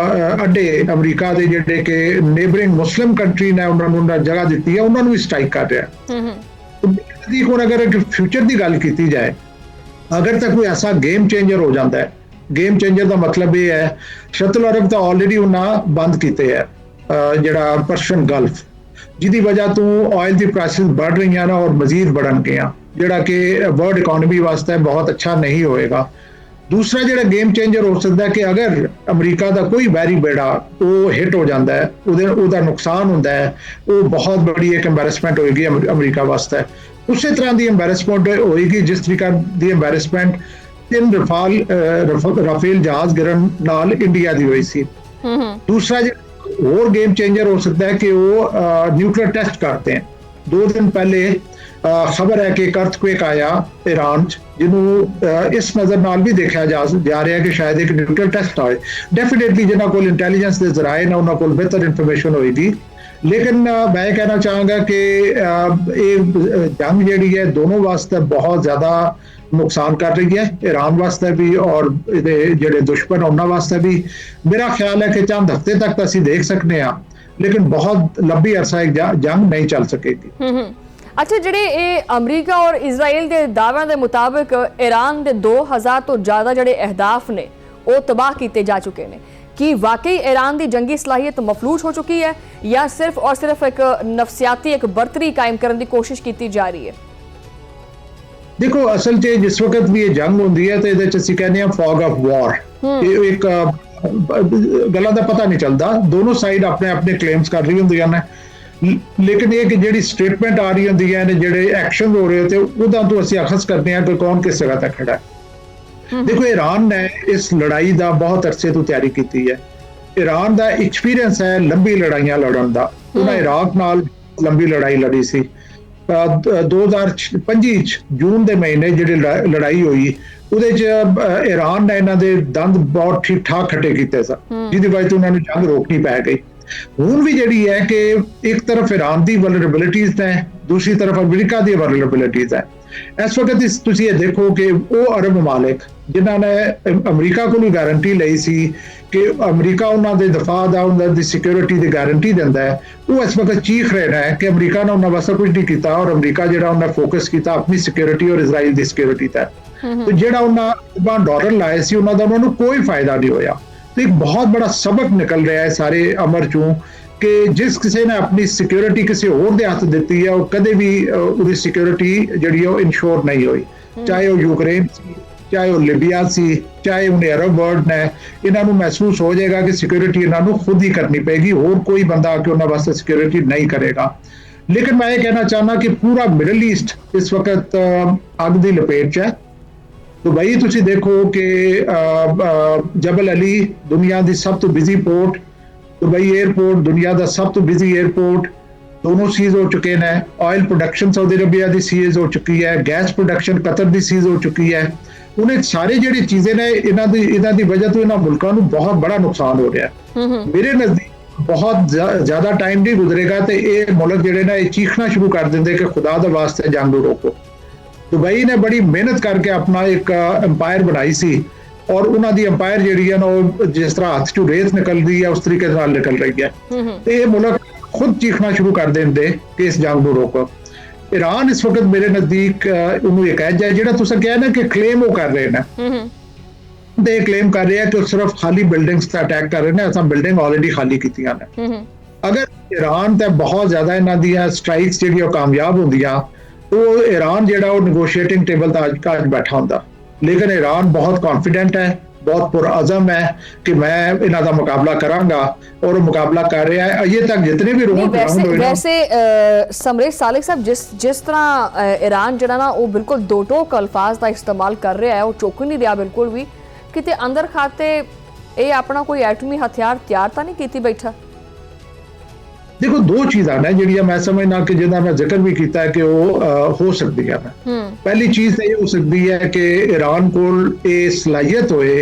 ਅੱਡੇ ਅਮਰੀਕਾ ਦੇ ਜਿਹੜੇ ਕਿ ਨੇਬਰਿੰਗ ਮੁਸਲਿਮ ਕੰਟਰੀ ਨੇ ਉਹਨਾਂ ਨੂੰ ਜਗ੍ਹਾ ਦਿੱਤੀ ਹੈ ਉਹਨਾਂ ਨੂੰ ਵੀ ਸਟ੍ਰਾਈਕ ਕਰ ਰਿਹਾ। ਹੁਣ ਅਗਰ ਫਿਊਚਰ ਦੀ ਗੱਲ ਕੀਤੀ ਜਾਏ, ਅਗਰ ਤਾਂ ਕੋਈ ਐਸਾ ਗੇਮ ਚੇਂਜਰ ਹੋ ਜਾਂਦਾ ਹੈ, ਗੇਮ ਚੇਂਜਰ ਦਾ ਮਤਲਬ ਇਹ ਹੈ ਸ਼ਤਲ ਅਰਬ ਤਾਂ ਆਲਰੇਡੀ ਉਹਨਾਂ ਬੰਦ ਕੀਤੇ ਹੈ ਜਿਹੜਾ ਪਰਸ਼ੀਅਨ ਗਲਫ, ਜਿਹਦੀ ਵਜ੍ਹਾ ਤੋਂ ਆਇਲ ਦੀ ਪ੍ਰਾਈਸਿਸ ਵੱਧ ਰਹੀਆਂ ਨੇ ਔਰ ਮਜ਼ੀਦ ਵਧਣਗੀਆਂ ਜਿਹੜਾ ਕਿ ਵਰਲਡ ਇਕਨੋਮੀ ਵਾਸਤੇ ਬਹੁਤ ਅੱਛਾ ਨਹੀਂ ਹੋਏਗਾ। ਦੂਸਰਾ ਜਿਹੜਾ ਗੇਮ ਚੇਂਜਰ ਹੋ ਸਕਦਾ ਕਿ ਅਗਰ ਅਮਰੀਕਾ ਦਾ ਕੋਈ ਵੈਰੀ ਬੇੜਾ ਉਹ ਹਿੱਟ ਹੋ ਜਾਂਦਾ ਹੈ, ਉਹਦਾ ਨੁਕਸਾਨ ਹੁੰਦਾ ਹੈ, ਉਹ ਬਹੁਤ ਬੜੀ ਇੱਕ ਐਮਬੈਰਸਮੈਂਟ ਹੋਏਗੀ ਅਮਰੀਕਾ ਵਾਸਤੇ। ਉਸੇ ਤਰ੍ਹਾਂ ਦੀ ਐਮਬੈਰਸਮੈਂਟ ਹੋਏਗੀ ਜਿਸ ਤਰੀਕਾ ਦੀ ਐਮਬੈਰਸਮੈਂਟ 3 ਰਾਫੇਲ ਜਹਾਜ਼ ਗਿਰਨ ਨਾਲ ਇੰਡੀਆ ਦੀ ਹੋਈ ਸੀ। ਦੂਸਰਾ ਹੋਰ ਗੇਮ ਚੇਂਜਰ ਹੋ ਸਕਦਾ ਹੈ ਕਿ ਉਹ ਨਿਊਕਲੀਅਰ ਟੈਸਟ करते हैं। 2 दिन पहले खबर है कि एक अर्थक्वेक आया ईरान ਜਿਹਨੂੰ ਇਸ ਨਜ਼ਰ ਨਾਲ ਵੀ ਦੇਖਿਆ ਜਾ ਰਿਹਾ ਕਿ ਸ਼ਾਇਦ ਇੱਕ ਨਿਊਕਲੀਅਰ ਟੈਸਟ ਹੋਏ। ਡੈਫੀਨੇਟਲੀ ਜਿਹਨਾਂ ਕੋਲ ਇੰਟੈਲੀਜੈਂਸ ਦੇ ਜ਼ਰਾਏ ਨੇ ਉਹਨਾਂ ਕੋਲ ਬਿਹਤਰ ਇਨਫੋਰਮੇਸ਼ਨ ਹੋਏਗੀ। ਲੇਕਿਨ ਮੈਂ ਕਹਿਣਾ ਚਾਹਾਂਗਾ ਕਿ ਇਹ ਜੰਗ ਜਿਹੜੀ ਹੈ ਦੋਨੋਂ ਵਾਸਤੇ ਬਹੁਤ ਜ਼ਿਆਦਾ ਨੁਕਸਾਨ ਕਰ ਰਹੀ ਹੈ, ईरान ਵਾਸਤੇ ਵੀ ਔਰ ਇਹਦੇ ਜਿਹੜੇ ਦੁਸ਼ਮਣ ਉਹਨਾਂ ਵਾਸਤੇ ਵੀ। ਮੇਰਾ ਖਿਆਲ ਹੈ ਕਿ ਚੰਦ ਹਫ਼ਤੇ ਤੱਕ ਤਾਂ ਅਸੀਂ ਦੇਖ ਸਕਦੇ ਹਾਂ ਲੇਕਿਨ ਬਹੁਤ ਲੰਬੀ ਅਰਸਾ ਇੱਕ ਜੰਗ ਨਹੀਂ ਚੱਲ ਸਕੇਗੀ। ਅੱਛਾ, ਜਿਹੜੇ ਇਹ ਅਮਰੀਕਾ ਔਰ ਇਜ਼ਰਾਈਲ ਦੇ ਦਾਅਵਿਆਂ ਦੇ ਮੁਤਾਬਕ ईरान ਦੇ 2000 ਤੋਂ ਜ਼ਿਆਦਾ ਜਿਹੜੇ ਅਹਿਦਾਫ ਨੇ ਉਹ ਤਬਾਹ ਕੀਤੇ ਜਾ ਚੁੱਕੇ ਨੇ। ਕੀ ਵਾਕਈ ईरान ਦੀ ਜੰਗੀ ਸਲਾਹੀਅਤ ਮਫਲੂਜ ਹੋ ਚੁੱਕੀ ਹੈ ਜਾਂ ਸਿਰਫ ਔਰ ਸਿਰਫ ਇੱਕ ਨਫਸਿਆਤੀ ਇੱਕ ਬਰਤਰੀ ਕਾਇਮ ਕਰਨ ਦੀ ਕੋਸ਼ਿਸ਼ ਕੀਤੀ ਜਾ ਰਹੀ ਹੈ? ਦੇਖੋ ਅਸਲ 'ਚ ਜਿਸ ਵਕਤ ਵੀ ਇਹ ਜੰਗ ਹੁੰਦੀ ਹੈ ਤੇ ਇਹਦੇ 'ਚ ਅਸੀਂ ਕਹਿੰਦੇ ਹਾਂ ਫੌਗ ਆਫ ਵਾਰ। ਇਹ ਇੱਕ ਗੱਲਾਂ ਦਾ ਪਤਾ ਨਹੀਂ ਚੱਲਦਾ, ਦੋਨੋਂ ਸਾਈਡ ਆਪਣੇ ਆਪਣੇ ਕਲੇਮਸ ਕਰ ਰਹੀ ਹੁੰਦੀਆਂ ਨੇ ਲੇਕਿਨ ਇਹ ਕਿ ਜਿਹੜੀ ਸਟੇਟਮੈਂਟ ਆ ਰਹੀ ਹੁੰਦੀ ਹੈ ਨੇ ਜਿਹੜੇ ਐਕਸ਼ਨ ਹੋ ਰਹੇ ਤੇ ਉਹਦਾ ਤੋਂ ਅਸੀਂ ਅਖਜ਼ ਕਰਦੇ ਹਾਂ ਕਿ ਕੌਣ ਕਿਸ ਜਗ੍ਹਾ ਤੱਕ ਖੜਾ ਹੈ। ਦੇਖੋ ईरान ਨੇ ਇਸ ਲੜਾਈ ਦਾ ਬਹੁਤ ਅਰਸੇ ਤੋਂ ਤਿਆਰੀ ਕੀਤੀ ਹੈ। ईरान ਦਾ ਐਕਸਪੀਰੀਅੰਸ ਹੈ ਲੰਬੀ ਲੜਾਈਆਂ ਲੜਨ ਦਾ। ਉਹਨਾਂ ਇਰਾਕ ਨਾਲ ਲੰਬੀ ਲੜਾਈ ਲੜੀ ਸੀ। 2025 ਜੂਨ ਦੇ ਮਹੀਨੇ ਜਿਹੜੀ ਲੜਾਈ ਹੋਈ ਉਹਦੇ 'ਚ ईरान ਨੇ ਇਹਨਾਂ ਦੇ ਦੰਦ ਬਹੁਤ ਠੀਕ ਠਾਕ ਖੱਟੇ ਕੀਤੇ ਸਨ ਜਿਹਦੀ ਵਜ੍ਹਾ ਤੋਂ ਉਹਨਾਂ ਨੂੰ ਜੰਗ ਰੋਕਣੀ ਪੈ ਗਈ। ਹੁਣ ਵੀ ਜਿਹੜੀ ਹੈ ਕਿ ਇੱਕ ਤਰਫ ईरान ਦੀ ਵਲਨਰੇਬਿਲਿਟੀਜ਼ ਹੈ, ਦੂਸਰੀ ਤਰਫ ਅਮਰੀਕਾ ਦੀ ਵਲਨਰੇਬਿਲਿਟੀਜ਼ ਹੈ। ਇਸ ਵਕਤ ਤੁਸੀਂ ਇਹ ਦੇਖੋ ਕਿ ਉਹ ਅਰਬ ਮਮਾਲਿਕ ਜਿਨ੍ਹਾਂ ਨੇ ਅਮਰੀਕਾ ਕੋਲੋਂ ਗਾਰੰਟੀ ਲਈ ਸੀ ਕਿ ਅਮਰੀਕਾ ਉਹਨਾਂ ਦੇ ਦਫਾ ਦਾ ਉਹਨਾਂ ਦੀ ਸਿਕਿਉਰਿਟੀ ਦੀ ਗਾਰੰਟੀ ਦਿੰਦਾ ਹੈ, ਉਹ ਇਸ ਵਕਤ ਚੀਖ ਰਹੇ ਨੇ ਕਿ ਅਮਰੀਕਾ ਨੇ ਉਹਨਾਂ ਵਾਸਤੇ ਕੁਝ ਨਹੀਂ ਕੀਤਾ ਔਰ ਅਮਰੀਕਾ ਜਿਹੜਾ ਉਹਨਾਂ ਫੋਕਸ ਕੀਤਾ ਆਪਣੀ ਸਿਕਿਉਰਿਟੀ ਔਰ ਇਜ਼ਰਾਈਲ ਦੀ ਸਿਕਿਉਰਿਟੀ ਤੇ। ਤੇ ਜਿਹੜਾ ਉਹਨਾਂ ਡਾਲਰ ਲਾਏ ਸੀ ਉਹਨਾਂ ਦਾ ਉਹਨਾਂ ਨੂੰ ਕੋਈ ਫਾਇਦਾ ਨਹੀਂ ਹੋਇਆ। ਤੇ ਇੱਕ ਬਹੁਤ ਬੜਾ ਸਬਕ ਨਿਕਲ ਰਿਹਾ ਹੈ ਸਾਰੇ ਅਮਰ ਚੋਂ ਕਿ ਜਿਸ ਕਿਸੇ ਨੇ ਆਪਣੀ ਸਿਕਿਉਰਿਟੀ ਕਿਸੇ ਹੋਰ ਦੇ ਹੱਥ ਦਿੱਤੀ ਹੈ ਉਹ ਕਦੇ ਵੀ ਉਹਦੀ ਸਿਕਿਉਰਿਟੀ ਜਿਹੜੀ ਉਹ ਇਨਸ਼ੋਰ ਨਹੀਂ ਹੋਈ, ਚਾਹੇ ਉਹ ਯੂਕਰੇਨ ਸੀ, ਚਾਹੇ ਉਹ ਲਿਬੀਆ ਸੀ, ਚਾਹੇ ਉਹਨੇ ਅਰਬ ਵਰਲਡ ਨੇ। ਇਹਨਾਂ ਨੂੰ ਮਹਿਸੂਸ ਹੋ ਜਾਏਗਾ ਕਿ ਸਿਕਿਉਰਿਟੀ ਇਹਨਾਂ ਨੂੰ ਖੁਦ ਹੀ ਕਰਨੀ ਪਏਗੀ, ਹੋਰ ਕੋਈ ਬੰਦਾ ਆ ਕੇ ਉਹਨਾਂ ਵਾਸਤੇ ਸਿਕਿਉਰਿਟੀ ਨਹੀਂ ਕਰੇਗਾ। ਲੇਕਿਨ ਮੈਂ ਇਹ ਕਹਿਣਾ ਚਾਹੁੰਦਾ ਕਿ ਪੂਰਾ ਮਿਡਲ ਈਸਟ ਇਸ ਵਕਤ ਅੱਗ ਦੀ ਲਪੇਟ 'ਚ ਹੈ। ਦੁਬਈ ਤੁਸੀਂ ਦੇਖੋ ਕਿ ਜਬਲ ਅਲੀ ਦੁਨੀਆ ਦੀ ਸਭ ਤੋਂ ਬਿਜ਼ੀ ਪੋਰਟ, ਦੁਬਈ 에ਅਰਪੋਰਟ ਦੁਨੀਆ ਦਾ ਸਭ ਤੋਂ ਬਿਜ਼ੀ 에ਅਰਪੋਰਟ, ਦੋਨੋਂ ਸੀਜ਼ ਹੋ ਚੁੱਕੇ ਨੇ। ਆਇਲ ਪ੍ਰੋਡਕਸ਼ਨ ਸਾਊਦੀ ਅਰਬੀਆ ਦੀ ਸੀਜ਼ ਹੋ ਚੁੱਕੀ ਹੈ, ਗੈਸ ਪ੍ਰੋਡਕਸ਼ਨ ਕਤਰ ਦੀ ਸੀਜ਼ ਹੋ ਚੁੱਕੀ ਹੈ। ਉਹਨੇ ਸਾਰੇ ਜਿਹੜੇ ਚੀਜ਼ਾਂ ਨੇ ਇਹਨਾਂ ਦੀ ਵਜ੍ਹਾ ਤੋਂ ਇਹਨਾਂ ਮੁਲਕਾਂ ਨੂੰ ਬਹੁਤ ਬੜਾ ਨੁਕਸਾਨ ਹੋ ਰਿਹਾ ਹੈ। ਮੇਰੇ ਨਜ਼ਦੀਕ ਬਹੁਤ ਜ਼ਿਆਦਾ ਟਾਈਮ ਨਹੀਂ ਗੁਜ਼ਰੇਗਾ ਤੇ ਇਹ ਮੁਲਕ ਜਿਹੜੇ ਨੇ ਇਹ ਚੀਖਣਾ ਸ਼ੁਰੂ ਕਰ ਦਿੰਦੇ ਕਿ ਖੁਦਾ ਦਾ ਵਾਸਤੇ ਜੰਗ ਨੂੰ ਰੋਕੋ। ਦੁਬਈ ਨੇ ਬੜੀ ਮਿਹਨਤ ਕਰਕੇ ਆਪਣਾ ਇੱਕ ਅੰਪਾਇਰ ਬਣਾਈ ਸੀ ਔਰ ਉਹਨਾਂ ਦੀ ਅੰਪਾਇਰ ਜਿਹੜੀ ਹੈ ਨਾ ਉਹ ਜਿਸ ਤਰ੍ਹਾਂ ਹੱਥ 'ਚੋਂ ਰੇਤ ਨਿਕਲਦੀ ਹੈ ਉਸ ਤਰੀਕੇ ਨਾਲ ਨਿਕਲ ਰਹੀ ਹੈ। ਤੇ ਇਹ ਮੁਲਕ ਖੁਦ ਚੀਖਣਾ ਸ਼ੁਰੂ ਕਰ ਦਿੰਦੇ ਕਿ ਇਸ ਜੰਗ ਨੂੰ ਰੋਕੋ। ईरान ਇਸ ਵਕਤ ਮੇਰੇ ਨਜ਼ਦੀਕ ਉਹਨੂੰ ਇਹ ਕਹਿ ਜਾਏ ਜਿਹੜਾ ਤੁਸੀਂ ਕਿਹਾ ਨਾ ਕਿ ਕਲੇਮ ਉਹ ਕਰ ਰਹੇ ਨੇ ਤੇ ਕਲੇਮ ਕਰ ਰਹੇ ਆ ਕਿ ਉਹ ਸਿਰਫ ਖਾਲੀ ਬਿਲਡਿੰਗਸ ਤੇ ਅਟੈਕ ਕਰ ਰਹੇ ਨੇ, ਅਸਾਂ ਬਿਲਡਿੰਗ ਆਲਰੇਡੀ ਖਾਲੀ ਕੀਤੀਆਂ ਨੇ। ਅਗਰ ईरान ਤੇ ਬਹੁਤ ਜ਼ਿਆਦਾ ਇਹਨਾਂ ਦੀਆਂ ਸਟ੍ਰਾਈਕਸ ਜਿਹੜੀਆਂ ਕਾਮਯਾਬ ਹੁੰਦੀਆਂ ਉਹ ईरान ਜਿਹੜਾ ਉਹ ਨੈਗੋਸ਼ੀਏਟਿੰਗ ਟੇਬਲ ਤੇ ਅੱਜ ਬੈਠਾ ਹੁੰਦਾ। ਲੇਕਿਨ ईरान ਬਹੁਤ ਕੌਨਫੀਡੈਂਟ ਹੈ, बहुत पुरअज़म है कि मैं इन्हां दा मुकाबला करांगा और मुकाबला कर रहा है। अजे तक जितने भी नहीं, रोड वैसे समरेश सालिक साहब जिस तरह ईरान ਜਿਹੜਾ ਨਾ ਉਹ ਬਿਲਕੁਲ ਦੋ ਟੋਕ ਅਲਫਾਜ਼ ਦਾ ਇਸਤੇਮਾਲ ਕਰ ਰਿਹਾ ਹੈ, ਉਹ ਚੁੱਕ ਨਹੀਂ ਰਿਹਾ ਬਿਲਕੁਲ ਵੀ, ਕਿਤੇ ਅੰਦਰ ਖਾਤੇ ਇਹ ਆਪਣਾ ਕੋਈ ਐਟਮੀ ਹਥਿਆਰ ਤਿਆਰ ਤਾਂ ਨਹੀਂ ਕੀਤੀ ਬੈਠਾ? देखो दो चीज़ां ने जिहड़ियां मैं समझना कि जिहदा मैं जिक्र भी किया है कि वो हो सकती है। पहली चीज़ तो ये हो सकती है कि ईरान को ये सलाहियत होए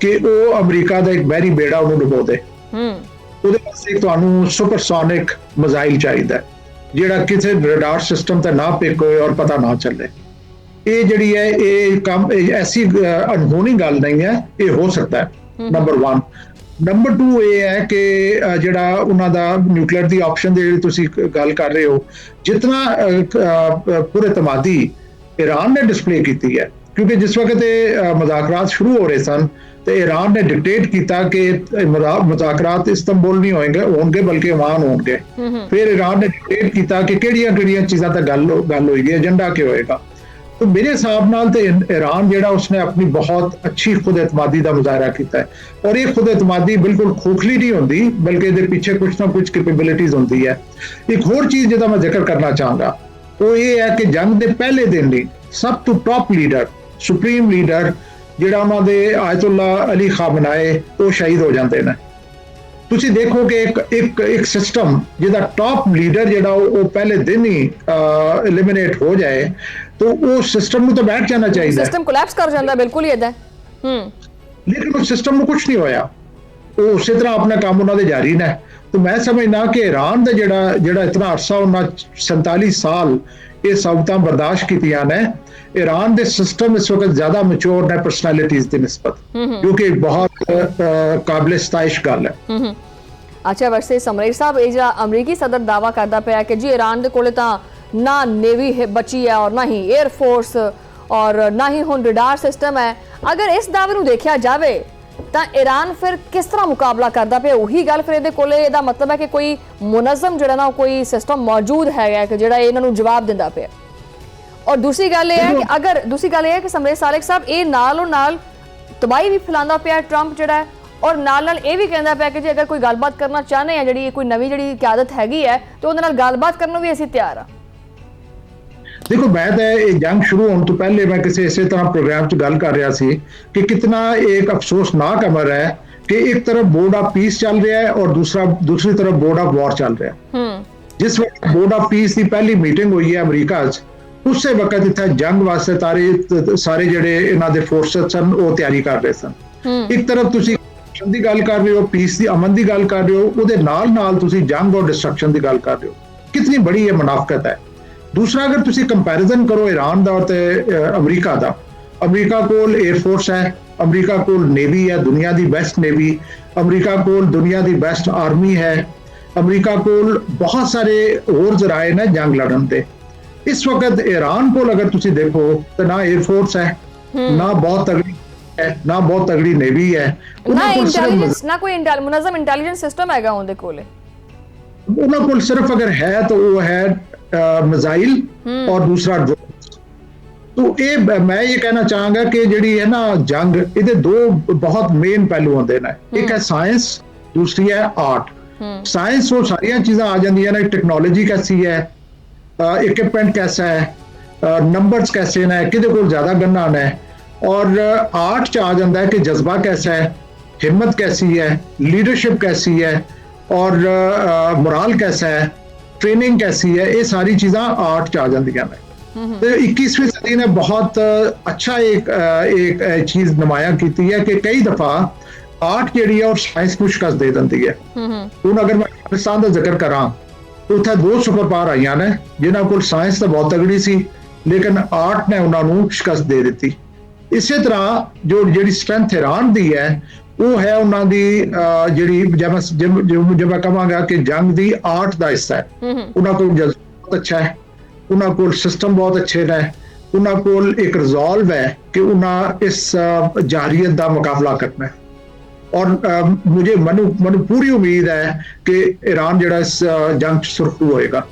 कि वो अमरीका का एक बहरी बेड़ा उन्होंने डुबो दे। ਉਹਦੇ ਵਾਸਤੇ ਤੁਹਾਨੂੰ ਸੁਪਰਸੋਨਿਕ ਮਿਜ਼ਾਈਲ ਚਾਹੀਦਾ ਜਿਹੜਾ ਕਿਸੇ ਰਡਾਰ ਸਿਸਟਮ ਤੇ ਨਾ ਪਿਕ ਹੋਏ ਔਰ ਪਤਾ ਨਾ ਚੱਲੇ। ਇਹ ਜਿਹੜੀ ਹੈ ਇਹ ਕੰਮ ਐਸੀ ਅਣਹੋਣੀ ਗੱਲ ਨਹੀਂ ਹੈ, ਇਹ ਹੋ ਸਕਦਾ ਹੈ। ਨੰਬਰ 1। ਨੰਬਰ 2 ਇਹ ਹੈ ਕਿ ਜਿਹੜਾ ਉਹਨਾਂ ਦਾ ਨਿਊਕਲੀਅਰ ਦੀ ਆਪਸ਼ਨ ਦੀ ਜਿਹੜੀ ਤੁਸੀਂ ਗੱਲ ਕਰ ਰਹੇ ਹੋ, ਜਿਤਨਾ ਪੁਰਇਤਮਾਦੀ ईरान ने डिस्प्ले की है, क्योंकि जिस वक्त मुज़ाकरात शुरू हो रहे सन तो ईरान ने डिक्टेट किया कि मुज़ाकरात इस्तांबुल नहीं होंगे बल्कि ओमान होंगे। फिर ईरान ने डिक्टेट किया कि किहड़ियां चीज़ां तक गल होएगी, एजेंडा क्या होएगा। तो मेरे हिसाब नाल तो ईरान जिहड़ा उसने अपनी बहुत अच्छी खुद एतमादी का मुजाहरा किया है, और ये खुद एतमादी बिल्कुल खोखली नहीं होंदी, बल्कि इहदे पीछे कुछ ना कुछ कैपेबिलिटीज होंदी है। एक होर चीज़ जिहदा मैं जिक्र करना चाहांगा वो ये है कि जंग के पहले दिन ही सब तो टॉप लीडर सुप्रीम लीडर जिहड़ा उन्हां दे आयतुल्ला अली खामनाए वो शहीद हो जाते हैं। तुसी देखो कि एक सिस्टम जिहदा टॉप लीडर जिहड़ा वो पहले दिन ही एलिमिनेट हो जाए तो वो सिस्टम में तो बैठ जाना चाहिए, सिस्टम कोलैप्स कर जाता है, बिल्कुल ही इदां। लेकिन उस सिस्टम में कुछ नहीं होया, वो उसी तरह अपना काम उन्होंने जारी ने। तो मैं समझना कि ईरान का जिहड़ा इतना अरसा उन्हें 47 साल ये सबूतां बर्दाश्त कीतियां ने, ईरान के सिस्टम इस वक्त ज्यादा मैच्योर है पर्सनैलिटीज की निस्बत, जो कि बहुत काबिल सताइश गल है। अच्छा, वैसे समरेश साहब ये जो अमरीकी सदर दावा करता पाया कि जी ईरान के कोले तां ना नेवी बची है और ना ही एयरफोर्स और ना ही हुण रडार सिस्टम है, अगर इस दावे नूं देखिया जाए तो ईरान फिर किस तरह मुकाबला करता पे? वही गल फिर इहदा मतलब है कि कोई मुनज़म जिहड़ा ना कोई सिस्टम मौजूद है कि जिहड़ा इन्हां नूं जवाब दिंदा पे। और दूसरी गल यह है कि दूसरी गल यह है कि समरेश सालिक साहब ये नालों नाल तबाही भी फैलांदा पिया ट्रंप जिहड़ा है, और नाल नाल ये भी कहंदा पिया कि जी अगर कोई गलबात करना चाहते हैं, जिहड़ी कोई नवीं जिहड़ी क्यादत हैगी है तो उहदे नाल गलबात करन नूं भी असीं तैयार आ। देखो मैं तो जंग शुरू होने तो पहले मैं किसी इस तरह प्रोग्राम च गल कर रहा सी कि कितना एक अफसोसनाक अमर है कि एक तरफ बोर्ड ऑफ पीस चल रहा है और दूसरी तरफ बोर्ड ऑफ वॉर चल रहा है। जिस वक्त बोर्ड ऑफ पीस की पहली मीटिंग हुई है अमरीका उस वक्त इतना जंग वास्ते सारे जिहड़े इन्हां दे फोर्सेस सन वो तैयारी कर रहे सन। एक तरफ तुसीं की गल कर रहे हो, पीस की अमन की गल कर रहे हो, उहदे नाल नाल तुसीं जंग और डिस्ट्रक्शन की गल कर रहे हो, कितनी बड़ी ये मुनाफकत है। दूसरा अगर तुसी कंपैरिजन करो ईरान दा और अमरीका दा, अमरीका कोल एयरफोर्स है, अमरीका कोल नेवी है, दुनिया दी बेस्ट नेवी, अमरीका कोल दुनिया दी बेस्ट आर्मी है, अमरीका कोल बहुत सारे होर जराए ने जंग लड़न दे। इस वक्त ईरान कोल अगर तुसी देखो तो ना एयरफोर्स है, ना बहुत तगड़ी है, ना बहुत तगड़ी नेवी है, ना इंटेलिजेंस, ना कोई मुनज़्ज़म इंटेलिजेंस सिस्टम हैगा उनदे कोले। उन्हां कोल सिर्फ अगर है तो वो है मिसाइल और दूसरा ड्रोन। तो ये मैं ये कहना चाहूंगा कि जिहड़ी है ना जंग, इहदे दो बहुत मेन पहलू होंदे ने, एक है साइंस, दूसरी है आर्ट। साइंस वो सारियां चीज़ां आ जांदियां ने, टेक्नोलॉजी कैसी है, इक्विपमेंट कैसा है, नंबर्स कैसे ने, किहदे कोल ज़्यादा गन्ना ने, और आर्ट च आ जाता है कि जज्बा कैसा है, हिम्मत कैसी है, लीडरशिप कैसी है, और मोराल कैसा है, ट्रेनिंग कैसी है, ये सारी चीज़ां आर्ट च आ जांदियां ने। तो 21वीं सदी ने बहुत अच्छा एक चीज़ नुमाया की है कि कई दफ़ा आर्ट जिहड़ी है और साइंस को शिकस्त दे दिंदी है। हुण अगर मैं पाकिस्तान का जिक्र करा तो उत्थे 2 सुपर पावर आईयां ने जिन्हां कोल साइंस तो बहुत तगड़ी सी, लेकिन आर्ट ने उन्होंने शिकस्त दे दी। इसी तरह जिहड़ी स्ट्रेंथ ईरान दी है वो है उन्होंने जब मैं कहांगा कि जंग की आर्ट का हिस्सा है। उन्होंने को जज्बा बहुत अच्छा है, उन्होंने को सिस्टम बहुत अच्छे ने, उन्होंने को एक रिजॉल्व है कि उन्हें इस जारियत का मुकाबला करना है। और मुझे मनु पूरी उम्मीद है कि ईरान जिहड़ा इस जंग सुरखरू होएगा।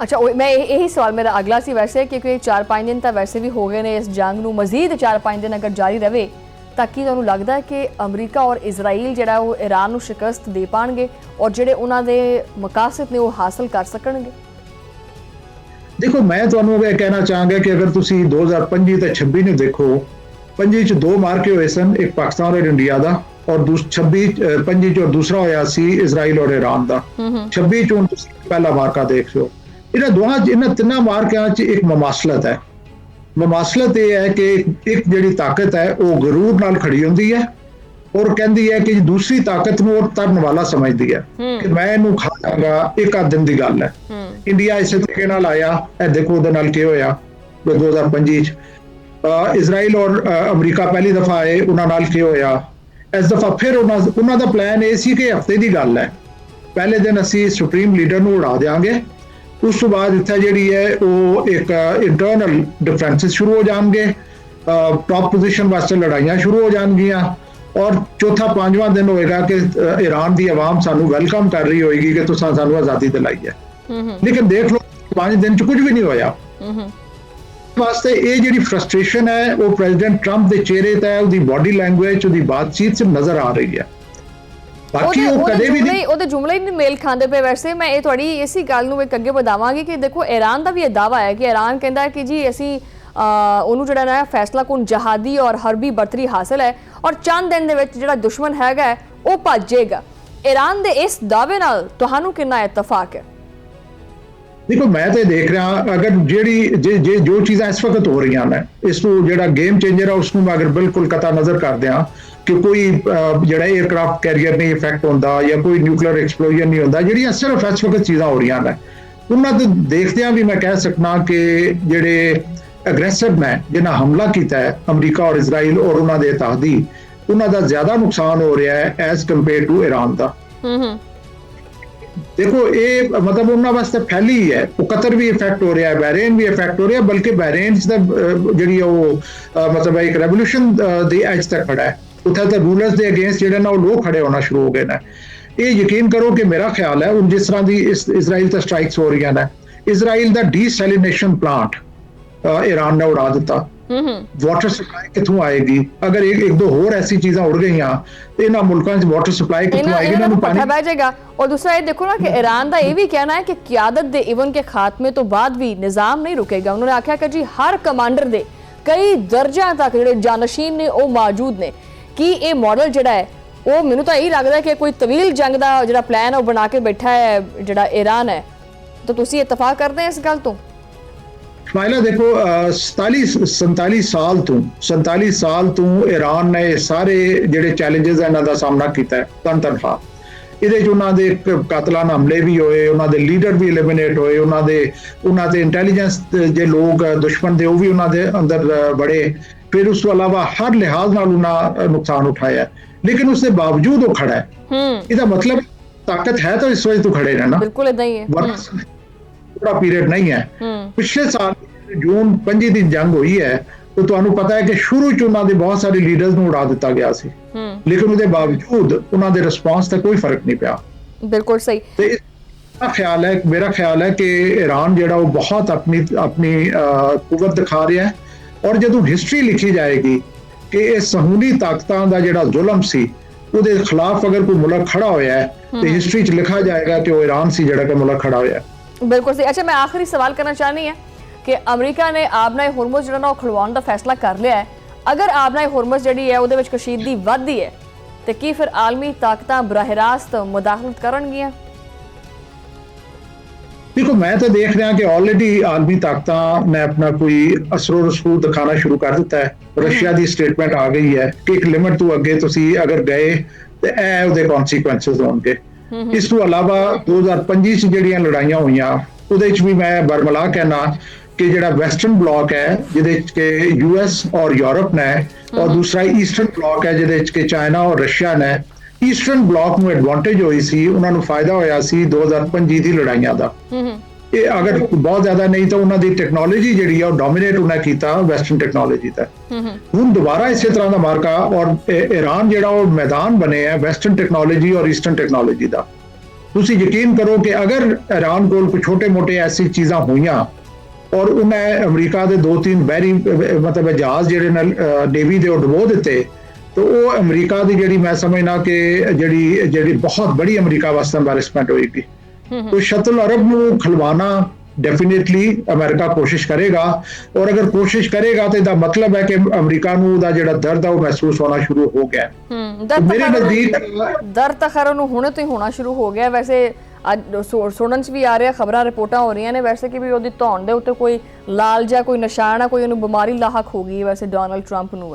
अच्छा, मैं यही सवाल मेरा अगला सी वैसे, क्योंकि 4-5 दिन तो वैसे भी हो गए ने इस जंग नूं, मजीद 4-5 दिन अगर जारी रहे ਤਾਂ ਕੀ ਤੁਹਾਨੂੰ ਲੱਗਦਾ ਹੈ ਕਿ ਅਮਰੀਕਾ ਔਰ ਇਜ਼ਰਾਈਲ ਜਿਹੜਾ ਉਹ ਈਰਾਨ ਨੂੰ ਸ਼ਿਕਸਤ ਦੇ ਪਾਣਗੇ ਔਰ ਜਿਹੜੇ ਉਹਨਾਂ ਦੇ ਮਕਾਸਦ ਨੇ ਉਹ ਹਾਸਲ ਕਰ ਸਕਣਗੇ? ਦੇਖੋ, ਮੈਂ ਤੁਹਾਨੂੰ ਇਹ ਕਹਿਣਾ ਚਾਹਾਂਗਾ ਕਿ ਅਗਰ ਤੁਸੀਂ 2025 ਤੇ 26 ਨੂੰ ਦੇਖੋ, 25 ਚ 2 ਮਾਰਕੇ ਹੋਏ ਸਨ, ਇੱਕ ਪਾਕਿਸਤਾਨ ਔਰ ਇੰਡੀਆ ਦਾ, ਔਰ 25 ਚ ਦੂਸਰਾ ਹੋਇਆ ਸੀ ਇਜ਼ਰਾਈਲ ਔਰ ਈਰਾਨ ਦਾ। 26 ਚ ਹੁਣ ਤੁਸੀਂ ਪਹਿਲਾ ਮਾਰਕਾ ਦੇਖ ਲਓ। ਇਹਨਾਂ ਤਿੰਨਾਂ ਮਾਰਕਿਆਂ 'ਚ ਇੱਕ ਮਮਾਸਲਤ ਹੈ। ਮਮਾਸਲਤ ਇਹ ਹੈ ਕਿ ਇੱਕ ਜਿਹੜੀ ਤਾਕਤ ਹੈ ਉਹ ਗਰੂਰ ਨਾਲ ਖੜੀ ਹੁੰਦੀ ਹੈ ਔਰ ਕਹਿੰਦੀ ਹੈ ਕਿ ਦੂਸਰੀ ਤਾਕਤ ਨੂੰ ਉਹ ਤਰਨ ਵਾਲਾ ਸਮਝਦੀ ਹੈ ਕਿ ਮੈਂ ਇਹਨੂੰ ਖਾ ਲਾਂਗਾ, ਇੱਕ ਆਧ ਦਿਨ ਦੀ ਗੱਲ ਹੈ। ਇੰਡੀਆ ਇਸੇ ਤਰੀਕੇ ਨਾਲ ਆਇਆ, ਇਹ ਦੇਖੋ ਉਹਦੇ ਨਾਲ ਕੀ ਹੋਇਆ 2025 ਚ। ਇਜ਼ਰਾਈਲ ਔਰ ਅਮਰੀਕਾ ਪਹਿਲੀ ਦਫਾ ਆਏ, ਉਹਨਾਂ ਨਾਲ ਕੀ ਹੋਇਆ। ਇਸ ਦਫਾ ਫਿਰ ਉਹਨਾਂ ਦਾ ਪਲਾਨ ਇਹ ਸੀ ਕਿ ਹਫਤੇ ਦੀ ਗੱਲ ਹੈ, ਪਹਿਲੇ ਦਿਨ ਅਸੀਂ ਸੁਪਰੀਮ ਲੀਡਰ ਨੂੰ ਉਡਾ ਦੇਵਾਂਗੇ, ਉਸ ਤੋਂ ਬਾਅਦ ਇੱਥੇ ਜਿਹੜੀ ਹੈ ਉਹ ਇੱਕ ਇੰਟਰਨਲ ਡਿਫਰੈਂਸਿਸ ਸ਼ੁਰੂ ਹੋ ਜਾਣਗੇ, ਟੌਪ ਪੋਜੀਸ਼ਨ ਵਾਸਤੇ ਲੜਾਈਆਂ ਸ਼ੁਰੂ ਹੋ ਜਾਣਗੀਆਂ, ਔਰ ਚੌਥਾ 5ਵਾਂ ਦਿਨ ਹੋਏਗਾ ਕਿ ਈਰਾਨ ਦੀ ਆਵਾਮ ਸਾਨੂੰ ਵੈਲਕਮ ਕਰ ਰਹੀ ਹੋਏਗੀ ਕਿ ਤੁਸੀਂ ਸਾਨੂੰ ਆਜ਼ਾਦੀ ਦਿਲਾਈ ਹੈ। ਲੇਕਿਨ ਦੇਖ ਲਓ 5 ਦਿਨ ਚ ਕੁਝ ਵੀ ਨਹੀਂ ਹੋਇਆ। ਵਾਸਤੇ ਇਹ ਜਿਹੜੀ ਫਰਸਟ੍ਰੇਸ਼ਨ ਹੈ ਉਹ ਪ੍ਰੈਜ਼ੀਡੈਂਟ ਟਰੰਪ ਦੇ ਚਿਹਰੇ ਤੇ, ਉਹਦੀ ਬਾਡੀ ਲੈਂਗੁਏਜ, ਉਹਦੀ ਬਾਤਚੀਤ ਸੇ ਨਜ਼ਰ ਆ ਰਹੀ ਹੈ। ਬਾਕੀ ਉਹ ਕਦੇ ਵੀ ਨਹੀਂ, ਉਹਦੇ ਜੁਮਲੇ ਨਹੀਂ ਮੇਲ ਖਾਂਦੇ ਪਏ। ਵੈਸੇ ਮੈਂ ਇਹ ਤੁਹਾਡੀ ਇਸੇ ਗੱਲ ਨੂੰ ਇੱਕ ਅੱਗੇ ਵਧਾਵਾਂਗੀ ਕਿ ਦੇਖੋ ਈਰਾਨ ਦਾ ਵੀ ਇਹ ਦਾਅਵਾ ਹੈ ਕਿ ਈਰਾਨ ਕਹਿੰਦਾ ਹੈ ਕਿ ਜੀ ਅਸੀਂ ਉਹਨੂੰ ਜਿਹੜਾ ਨਾ ਫੈਸਲਾ ਕੁਨ ਜਹਾਦੀ ਔਰ ਹਰਬੀ ਬਰਤਰੀ ਹਾਸਲ ਹੈ ਔਰ ਚੰਦ ਦਿਨ ਦੇ ਵਿੱਚ ਜਿਹੜਾ ਦੁਸ਼ਮਣ ਹੈਗਾ ਉਹ ਭੱਜੇਗਾ। ਈਰਾਨ ਦੇ ਇਸ ਦਾਅਵੇ ਨਾਲ ਤੁਹਾਨੂੰ ਕਿੰਨਾ ਇਤਫਾਕ ਹੈ? ਦੇਖੋ, ਮੈਂ ਤੇ ਦੇਖ ਰਿਹਾ, ਅਗਰ ਜਿਹੜੀ ਜੋ ਚੀਜ਼ਾਂ ਇਸ ਵਕਤ ਹੋ ਰਹੀਆਂ ਨੇ, ਇਸ ਨੂੰ ਜਿਹੜਾ ਗੇਮ ਚੇਂਜਰ ਹੈ ਉਸ ਨੂੰ ਮੈਂ ਅਗਰ ਬਿਲਕੁਲ ਕਤਾ ਨਜ਼ਰ ਕਰਦੇ ਹਾਂ ਕਿ ਕੋਈ ਜਿਹੜਾ 에ਅਰਕ੍ਰਾਫਟ ਕੈਰੀਅਰ ਨਹੀਂ ਇਫੈਕਟ ਹੁੰਦਾ ਜਾਂ ਕੋਈ ਨਿਊਕਲੀਅਰ ਐਕਸਪਲੋਜਨ ਨਹੀਂ ਹੁੰਦਾ, ਜਿਹੜੀਆਂ ਸਿਰਫ ਇਸ ਵਕਤ ਚੀਜ਼ਾਂ ਹੋ ਰਹੀਆਂ ਨੇ, ਉਹਨਾਂ ਤੋਂ ਦੇਖਦਿਆਂ ਵੀ ਮੈਂ ਕਹਿ ਸਕਦਾ ਕਿ ਜਿਹੜੇ ਅਗਰੈਸਿਵ ਨੇ ਜਿਨ੍ਹਾਂ ਹਮਲਾ ਕੀਤਾ ਹੈ ਅਮਰੀਕਾ ਔਰ ਇਜ਼ਰਾਈਲ ਔਰ ਉਹਨਾਂ ਦੇ ਇਤਿਹਾਦੀ, ਉਹਨਾਂ ਦਾ ਜ਼ਿਆਦਾ ਨੁਕਸਾਨ ਹੋ ਰਿਹਾ ਹੈ ਐਜ਼ ਕੰਪੇਅਰ ਟੂ ਈਰਾਨ ਦਾ। ਦੇਖੋ, ਇਹ ਮਤਲਬ ਉਹਨਾਂ ਵਾਸਤੇ ਫੈਲੀ ਹੈ, ਉਹ ਕਤਰ ਵੀ ਇਫੈਕਟ ਹੋ ਰਿਹਾ ਹੈ, ਬਹਿਰੇਨ ਵੀ ਇਫੈਕਟ ਹੋ ਰਿਹਾ, ਬਲਕਿ ਬਹਿਰੇਨ ਦਾ ਜਿਹੜੀ ਉਹ ਮਤਲਬ ਇੱਕ ਰੈਵੋਲੂਸ਼ਨ ਦੇ ਐਜ ਤੱਕ ਖੜਾ ਹੈ। ਉੱਥੇ ਤਾਂ ਰੂਲਰਸ ਦੇ ਅਗੇਂਸਟ ਜਿਹੜੇ ਨਾ ਉਹ ਲੋਕ ਖੜੇ ਹੋਣਾ ਸ਼ੁਰੂ ਹੋ ਗਏ ਨੇ। ਇਹ ਯਕੀਨ ਕਰੋ ਕਿ ਮੇਰਾ ਖਿਆਲ ਹੈ ਹੁਣ ਜਿਸ ਤਰ੍ਹਾਂ ਦੀ ਇਜ਼ਰਾਈਲ ਤੇ ਸਟ੍ਰਾਈਕਸ ਹੋ ਰਹੀਆਂ ਨੇ, ਇਜ਼ਰਾਈਲ ਦਾ ਡੀਸੈਲਿਨੇਸ਼ਨ ਪਲਾਂਟ ਈਰਾਨ ਨੇ ਉਡਾ ਦਿੱਤਾ। ਵਾਟਰ ਸਪਲਾਈ ਕਿੱਥੋਂ ਆਏਗੀ? ਅਗਰ ਇੱਕ ਦੋ ਹੋਰ ਐਸੀ ਚੀਜ਼ਾਂ ਉੜ ਗਈਆਂ ਤੇ ਇਹਨਾਂ ਮੁਲਕਾਂ 'ਚ ਵਾਟਰ ਸਪਲਾਈ ਕਿੱਥੋਂ ਆਏਗੀ? ਇਹਨਾਂ ਨੂੰ ਪਾਣੀ ਬਹਿ ਜਾਏਗਾ। ਔਰ ਦੂਸਰਾ ਇਹ ਦੇਖੋ ਨਾ ਕਿ ईरान ਦਾ ਇਹ ਵੀ ਕਹਿਣਾ ਹੈ ਕਿ ਕਿਆਦਤ ਦੇ ਇਵਨ ਕੇ ਖਾਤਮੇ ਤੋਂ ਬਾਅਦ ਵੀ ਨਿਜ਼ਾਮ ਨਹੀਂ ਰੁਕੇਗਾ। ਉਹਨਾਂ ਨੇ ਆਖਿਆ ਕਿ ਜੀ ਹਰ ਕਮਾਂਡਰ ਦੇ ਕਈ ਦਰਜਿਆਂ ਤੱਕ ਜਿਹੜੇ ਜਾਨਸ਼ੀਨ ਨੇ ਉਹ ਮੌਜੂਦ ਨੇ। ਕਿ ਇਹ ਮਾਡਲ ਜਿਹੜਾ ਹੈ ਉਹ ਮੈਨੂੰ ਤਾਂ ਇਹ ਲੱਗਦਾ ਕਿ ਕੋਈ ਤਵੀਲ ਜੰਗ ਦਾ ਜਿਹੜਾ ਪਲਾਨ ਉਹ ਬਣਾ ਕੇ ਬੈਠਾ ਹੈ ਜਿਹੜਾ ईरान ਹੈ। ਤਾਂ ਤੁਸੀਂ ਇਤਫਾਕ ਕਰਦੇ ਹੋ ਇਸ ਗੱਲ ਤੋਂ? ਮਾਇਲਾ, ਦੇਖੋ 47 ਸਾਲ ਤੋਂ ਈਰਾਨ ਨੇ ਸਾਰੇ ਜਿਹੜੇ ਚੈਲੰਜਸ ਇਹਨਾਂ ਦਾ ਸਾਹਮਣਾ ਕੀਤਾ ਹੈ ਤਨਤਨਖਾ। ਇਹਦੇ 'ਚ ਉਹਨਾਂ ਦੇ ਕਾਤਲਾਨਾ ਹਮਲੇ ਵੀ ਹੋਏ, ਉਹਨਾਂ ਦੇ ਲੀਡਰ ਵੀ ਐਲੀਮੀਨੇਟ ਹੋਏ, ਉਹਨਾਂ ਦੇ ਇੰਟੈਲੀਜੈਂਸ ਜੇ ਲੋਕ ਦੁਸ਼ਮਣ ਦੇ ਉਹ ਵੀ ਉਹਨਾਂ ਦੇ ਅੰਦਰ ਬੜੇ। ਫਿਰ ਉਸ ਤੋਂ ਇਲਾਵਾ ਹਰ ਲਿਹਾਜ਼ ਨਾਲ ਉਹਨਾਂ ਨੁਕਸਾਨ ਉਠਾਇਆ, ਲੇਕਿਨ ਉਸ ਦੇ ਬਾਵਜੂਦ ਉਹ ਖੜਾ ਹੈ। ਇਹਦਾ ਮਤਲਬ ਤਾਕਤ ਹੈ ਤਾਂ ਇਸ ਵਜ੍ਹਾ ਤੋਂ ਖੜੇ ਰਹਿਣਾ। ਬਿਲਕੁਲ ਇਦਾਂ ਹੀ ਹੈ। ਥੋੜਾ ਪੀਰੀਅਡ ਨਹੀਂ ਹੈ। ਪਿਛਲੇ ਸਾਲ ਜੂਨ 25 ਦੀ ਜੰਗ ਹੋਈ ਹੈ ਤਾਂ ਤੁਹਾਨੂੰ ਪਤਾ ਹੈ ਕਿ ਸ਼ੁਰੂ 'ਚ ਉਹਨਾਂ ਦੇ ਬਹੁਤ ਸਾਰੇ ਲੀਡਰਸ ਨੂੰ ਉਡਾ ਦਿੱਤਾ ਗਿਆ ਸੀ, ਲੇਕਿਨ ਉਹਦੇ ਬਾਵਜੂਦ ਉਹਨਾਂ ਦੇ ਰਿਸਪਾਂਸ ਤੇ ਕੋਈ ਫਰਕ ਨਹੀਂ ਪਿਆ। ਬਿਲਕੁਲ ਸਹੀ। ਤੇ ਮੇਰਾ ਖਿਆਲ ਹੈ ਕਿ ਈਰਾਨ ਜਿਹੜਾ ਉਹ ਬਹੁਤ ਆਪਣੀ ਕੁਵਤ ਦਿਖਾ ਰਿਹਾ ਹੈ, ਔਰ ਜਦੋਂ ਹਿਸਟਰੀ ਲਿਖੀ ਜਾਏਗੀ ਕਿ ਇਹ ਸਹੂਲੀ ਤਾਕਤਾਂ ਦਾ ਜਿਹੜਾ ਜ਼ੁਲਮ ਸੀ ਉਹਦੇ ਖਿਲਾਫ ਅਗਰ ਕੋਈ ਮੁਲਕ ਖੜਾ ਹੋਇਆ ਹੈ ਤੇ ਹਿਸਟਰੀ 'ਚ ਲਿਖਾ ਜਾਏਗਾ ਕਿ ਉਹ ईरान ਸੀ ਜਿਹੜਾ ਕਿ ਮੁਲਕ ਖੜਾ ਹੋਇਆ। ਬਿਲਕੁਲ ਸਹੀ। ਅੱਛਾ, ਮੈਂ ਆਖਰੀ ਸਵਾਲ ਕਰਨਾ ਚਾਹਨੀ ਹਾਂ ਕਿ ਅਮਰੀਕਾ ਨੇ ਆਬਨਾਏ ਹੁਰਮੁਜ਼ ਜਿਹੜਾ ਨਾ ਉਹ ਖੁਲਵਾਉਣ ਦਾ ਫੈਸਲਾ ਕਰ ਲਿਆ ਹੈ। ਅਗਰ ਆਬਨਾਏ ਹੁਰਮੁਜ਼ ਜਿਹੜੀ ਹੈ ਉਹਦੇ ਵਿੱਚ ਕਸ਼ੀਦਗੀ ਵੱਧਦੀ ਹੈ ਤੇ ਕੀ ਫਿਰ ਆਲਮੀ ਤਾਕਤਾਂ ਬਰਾਹ ਰਾਸਤ ਮੁਦਾਖਲਤ ਕਰਨਗੀਆਂ? ਦੇਖੋ, ਮੈਂ ਤਾਂ ਦੇਖ ਰਿਹਾ ਕਿ ਆਲਰੇਡੀ ਆਲਮੀ ਤਾਕਤਾਂ ਨੇ ਆਪਣਾ ਕੋਈ ਅਸਰੋ ਰਸੂਖ ਦਿਖਾਣਾ ਸ਼ੁਰੂ ਕਰ ਦਿੱਤਾ ਹੈ। ਰਸ਼ੀਆ ਦੀ ਸਟੇਟਮੈਂਟ ਆ ਗਈ ਹੈ ਕਿ ਇੱਕ ਲਿਮਟ ਤੋਂ ਅੱਗੇ ਤੁਸੀਂ ਅਗਰ ਗਏ ਤੇ ਇਹ ਉਹਦੇ ਕਨਸੀਕੁਐਂਸਸ ਹੋਣਗੇ। ਇਸ ਤੋਂ ਇਲਾਵਾ 2025 ਚ ਜਿਹੜੀਆਂ ਲੜਾਈਆਂ ਹੋਈਆਂ ਉਹਦੇ ਚ ਵੀ ਮੈਂ ਬਰਮਲਾ ਕਹਿਣਾ ਕਿ ਜਿਹੜਾ ਵੈਸਟਰਨ ਬਲਾਕ ਹੈ ਜਿਹਦੇ ਚ ਕਿ US ਔਰ ਯੂਰਪ ਨੇ, ਔਰ ਦੂਸਰਾ ਈਸਟਰਨ ਬਲਾਕ ਹੈ ਜਿਹਦੇ ਚ ਕਿ ਚਾਈਨਾ ਔਰ ਰਸ਼ੀਆ ਨੇ। ਈਸਟਰਨ ਬਲਾਕ ਨੂੰ ਐਡਵਾਂਟੇਜ ਹੋਈ ਸੀ, ਉਹਨਾਂ ਨੂੰ ਫਾਇਦਾ ਹੋਇਆ ਸੀ 2025 ਦੀ ਲੜਾਈਆਂ ਦਾ। ਇਹ ਅਗਰ ਬਹੁਤ ਜ਼ਿਆਦਾ ਨਹੀਂ ਤਾਂ ਉਹਨਾਂ ਦੀ ਟੈਕਨੋਲੋਜੀ ਜਿਹੜੀ ਆ ਉਹ ਡੋਮੀਨੇਟ ਉਹਨਾਂ ਕੀਤਾ ਵੈਸਟਰਨ ਟੈਕਨੋਲੋਜੀ ਦਾ। ਹੁਣ ਦੁਬਾਰਾ ਇਸੇ ਤਰ੍ਹਾਂ ਦਾ ਮਾਰਕਾ ਔਰ ईरान ਜਿਹੜਾ ਉਹ ਮੈਦਾਨ ਬਣੇ ਹੈ ਵੈਸਟਰਨ ਟੈਕਨੋਲੋਜੀ ਔਰ ਈਸਟਰਨ ਟੈਕਨੋਲੋਜੀ ਦਾ। ਤੁਸੀਂ ਯਕੀਨ ਕਰੋ ਕਿ ਅਗਰ ईरान ਕੋਲ ਕੋਈ ਛੋਟੇ-ਮੋਟੇ ਐਸੀ ਚੀਜ਼ਾਂ ਹੋਈਆਂ ਔਰ ਉਹਨੇ ਅਮਰੀਕਾ ਦੇ 2-3 ਬਹਿਰੀ ਮਤਲਬ ਜਹਾਜ਼ ਜਿਹੜੇ ਨਾਲ ਨੇਵੀ ਦੇ ਉਹ ਡੁਬੋ ਦਿੱਤੇ तो वो अमरीका की जी मैं समझना कि जी बहुत बड़ी अमरीका वास्ते एम्बैरसमेंट होएगी। तो शतुल अरब को खिलवाना डेफिनेटली अमेरिका कोशिश करेगा, और अगर कोशिश करेगा तो इसका मतलब है कि अमरीका ਨੂੰ ਦਾ ਜਿਹੜਾ ਦਰਦ ਹੈ ਉਹ ਮਹਿਸੂਸ ਹੋਣਾ ਸ਼ੁਰੂ ਹੋ ਗਿਆ। ਮੇਰੇ ਨਜ਼ਦੀਕ ਦਰਦ ਤਾਂ ਖੈਰ ਉਹਨੂੰ ਹੁਣੇ ਤੋਂ ਹੀ ਹੋਣਾ ਸ਼ੁਰੂ ਹੋ ਗਿਆ। ਵੈਸੇ ਅੱਜ ਸੁਣਨ 'ਚ ਵੀ ਆ ਰਿਹਾ, ਖਬਰਾਂ ਰਿਪੋਰਟਾਂ ਹੋ ਰਹੀਆਂ ਨੇ ਵੈਸੇ ਕਿ ਵੀ ਉਹਦੀ ਧੌਣ ਦੇ ਉੱਤੇ ਕੋਈ ਲਾਲ ਜਿਹਾ ਕੋਈ ਨਿਸ਼ਾਨ ਆ, ਕੋਈ ਉਹਨੂੰ ਬਿਮਾਰੀ ਲਾਹਕ ਹੋ ਗਈ ਵੈਸੇ ਡੋਨਲਡ ਟਰੰਪ ਨੂੰ।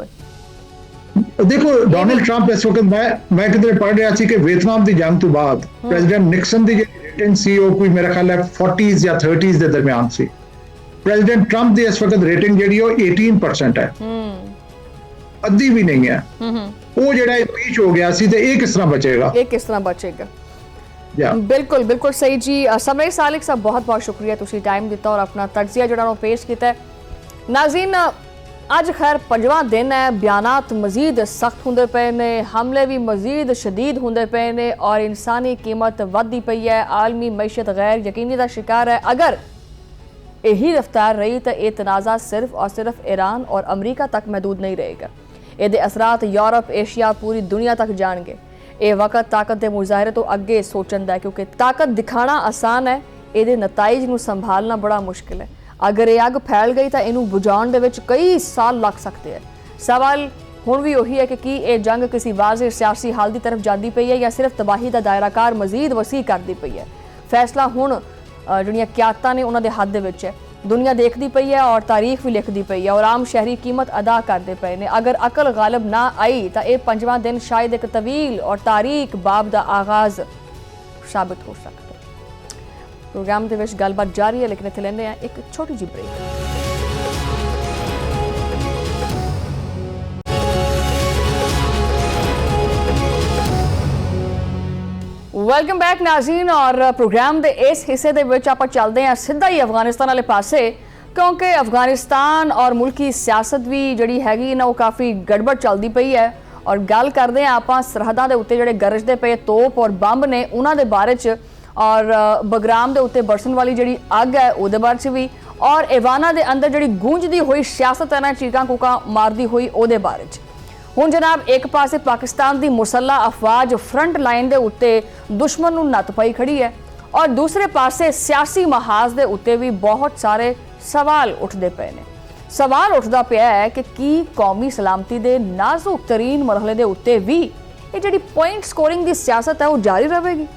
देखो डोनाल्ड ट्रंप इस वक्त मैं किधरे पढ़ रहा थी कि वियतनाम की जंग तो बाद प्रेसिडेंट निक्सन की रेटिंग सी वो कोई मेरा ख्याल है 40s या 30s के दरमियान सी। प्रेसिडेंट ट्रंप की इस वक्त रेटिंग जी 18% है, अद्धी भी नहीं है। वो जो पीछ हो गया सी, तो ये किस तरह बचेगा, ये किस तरह बचेगा। बिल्कुल बिल्कुल सही जी। समय सालिक साहब बहुत बहुत शुक्रिया, तुसी टाइम दिता और अपना तजिया जो पेश किया। नाज़रीन अज खैर 5वां दिन है, बयानात मजीद सख्त होंदे पे ने, हमले भी मजीद शदीद होंदे पे ने और इंसानी कीमत वधदी पई है। आलमी मैशत गैर यकीनी का शिकार है। अगर यही रफ्तार रही तो यह तनाज़ा सिर्फ और सिर्फ ईरान और अमरीका तक महदूद नहीं रहेगा। ये असरात यूरोप, एशिया, पूरी दुनिया तक जाएंगे। ये वक्त ताकत के मुजाहरे तो अगे सोचन दा, क्योंकि ताकत दिखाना आसान है, ये नताइज नूं संभालना बड़ा मुश्किल है। अगर ये अग फैल गई तो इनू बुझाउण दे विच कई साल लग सकते हैं। सवाल हुण भी उही है कि की ये जंग किसी वाज़ेह सियासी हाल की तरफ जाती पई है या सिर्फ तबाही का दायराकार मजीद वसी करती पई है। फैसला हुण जिहड़ियां क्यादतां ने उन्हां दे हत्थ दे विच है। दुनिया देखती पई है और तारीख भी लिखती पई है और आम शहरी कीमत अदा करते पे ने। अगर अकल गालिब ना आई तो यह 5वां दिन शायद एक तवील और तारीख बाब का आगाज साबित हो सकता है। प्रोग्राम के विच गलबात जारी है, लेकिन इत्थे लैंदे हैं एक छोटी जी ब्रेक। वेलकम बैक नाज़रीन, और प्रोग्राम के इस हिस्से दे विच आपां चलदे हैं सीधा ही अफगानिस्तान वाले पासे, क्योंकि अफगानिस्तान और मुल्की सियासत भी जिहड़ी हैगी ना वो काफ़ी गड़बड़ चलती पई है। और गल करदे हैं आपां सरहदां दे उत्ते जिहड़े गरजदे पे तोप और बंब ने उन्हां दे बारे च, और बगराम के उत्ते बरसन वाली जी अग है वो बारे च भी, और एवाना के अंदर जी गूंजती हुई सियासत है ना चीकां कूकां मारती हुई वो बारे च। हुण जनाब एक पासे पाकिस्तान की मुसल्ला अफवाज फ्रंट लाइन के उत्ते दुश्मन नूं नत्त पई खड़ी है, और दूसरे पासे सियासी महाज के उत्ते भी बहुत सारे सवाल उठते पे ने। सवाल उठता पिया है कि की कौमी सलामती के नाजुक तरीन मरहले के उत्ते भी ये जी पॉइंट स्कोरिंग की सियासत है वो जारी रहेगी।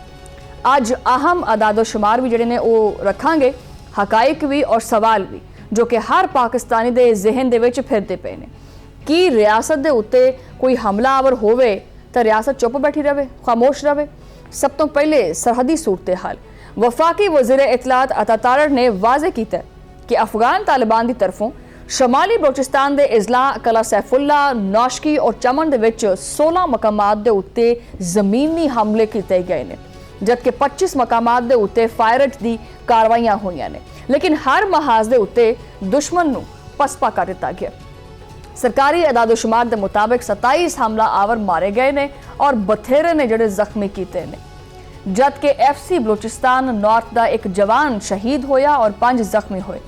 अज अहम अदादोशुमार भी जिहड़े ने वो रखांगे, हकाइक भी और सवाल भी, जो कि हर पाकिस्तानी दे जहन दे विच फिरदे पे ने। कि रियासत दे उत्ते कोई हमलावर होवे तो रियासत चुप बैठी रहे, खामोश रहे। सब तो पहले सरहदी सूरत हाल। वफाकी वज़ीर इतलात अता तारड़ ने वाज़े किया कि अफगान तालिबान की तरफों शमाली बलोचिस्तान के इजला, कला सैफुल्ला, नौशकी और चमन दे विच 16 मकामात दे उत्ते ज़मीनी हमले किए गए हैं, जबकि 25 मकामात दे उत्ते फायरट की कार्रवाइयां हुई ने। लेकिन हर महाज दे उत्ते दुश्मन नूं पसपा कर दिता गया। सरकारी अदादोशुमार के मुताबिक 27 हमला आवर मारे गए ने और बथेरे ने जिहड़े जख्मी किए ने, जबकि FC बलोचिस्तान नॉर्थ का एक जवान शहीद होया और 5 जख्मी होए।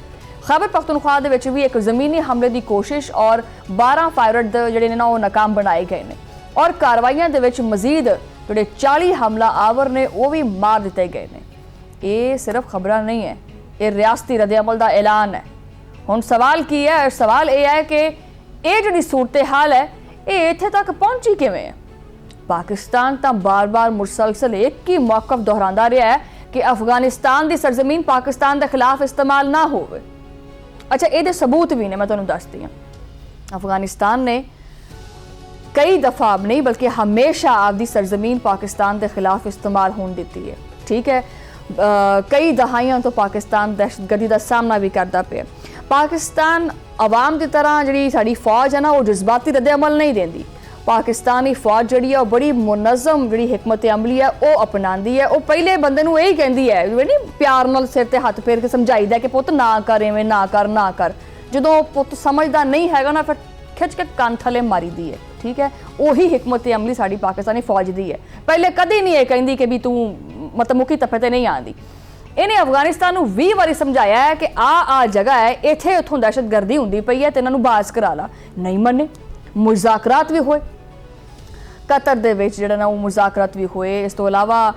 खैबर पख्तूनख्वा दे विच भी एक जमीनी हमले की कोशिश और 12 फायरट जिहड़े ने ना वो नाकाम बनाए गए ने, और कार्रवाइयां दे विच मजीद जिहड़े 40 हमला आवर ने वो भी मार दिते गए ने। ये सिर्फ खबरां नहीं है, ये रियासती रद्द-ए-अमल का ऐलान है। हुण सवाल की है, सवाल ये है कि ये जिहड़ी सूरत हाल है ये इत्थे तक पहुंची किवें है। पाकिस्तान तो बार बार मुसलसल एक ही मौकफ दोहरांदा रहा है कि अफगानिस्तान की सरजमीन पाकिस्तान के खिलाफ इस्तेमाल ना होवे। अच्छा, ये सबूत भी ने, मैं तुहानूं दसदी हां। अफगानिस्तान ने कई दफ़ा नहीं बल्कि हमेशा आपकी सरजमीन पाकिस्तान के खिलाफ इस्तेमाल होने दी है। ठीक है, कई दहाइयां तो पाकिस्तान दहशतगर्दी का सामना भी करता पे। पाकिस्तान आवाम की तरह जी साड़ी फौज है ना वो जज्बाती रद्द-ए-अमल नहीं देंदी। पाकिस्तानी फौज जी है बड़ी मुनज़म जी हिकमत अमली है वो अपनाती है। वो पहले बंदे नूं यही कहती है नहीं, प्यार नाल सिर ते हत्थ फेर के समझाईदा कि पुत ना कर, इवें ना कर ना कर। जो पुत समझदा नहीं हैगा ना फिर खिच के कान थले मारी दी है। ठीक है, उही हिकमत अमली साड़ी पाकिस्तानी फौज दी है। पहले कदी नहीं ये कहती कि भी तू मतलब मुखी तफे ते नहीं आती। इन्हें अफगानिस्तान नूं 20 बारी समझाया है कि आ जगह है, इत्थे उत्थों दहशतगर्दी हुंदी पई है ते इन्हां नूं बाज करा ला। नहीं मन्ने, मुज़ाकरात भी होए, ਕਤਰ ਦੇ ਵਿੱਚ ਜਿਹੜਾ ਨਾ ਉਹ ਮੁਜ਼ਾਕਰਾਤ ਵੀ ਹੋਏ, ਇਸ ਤੋਂ ਇਲਾਵਾ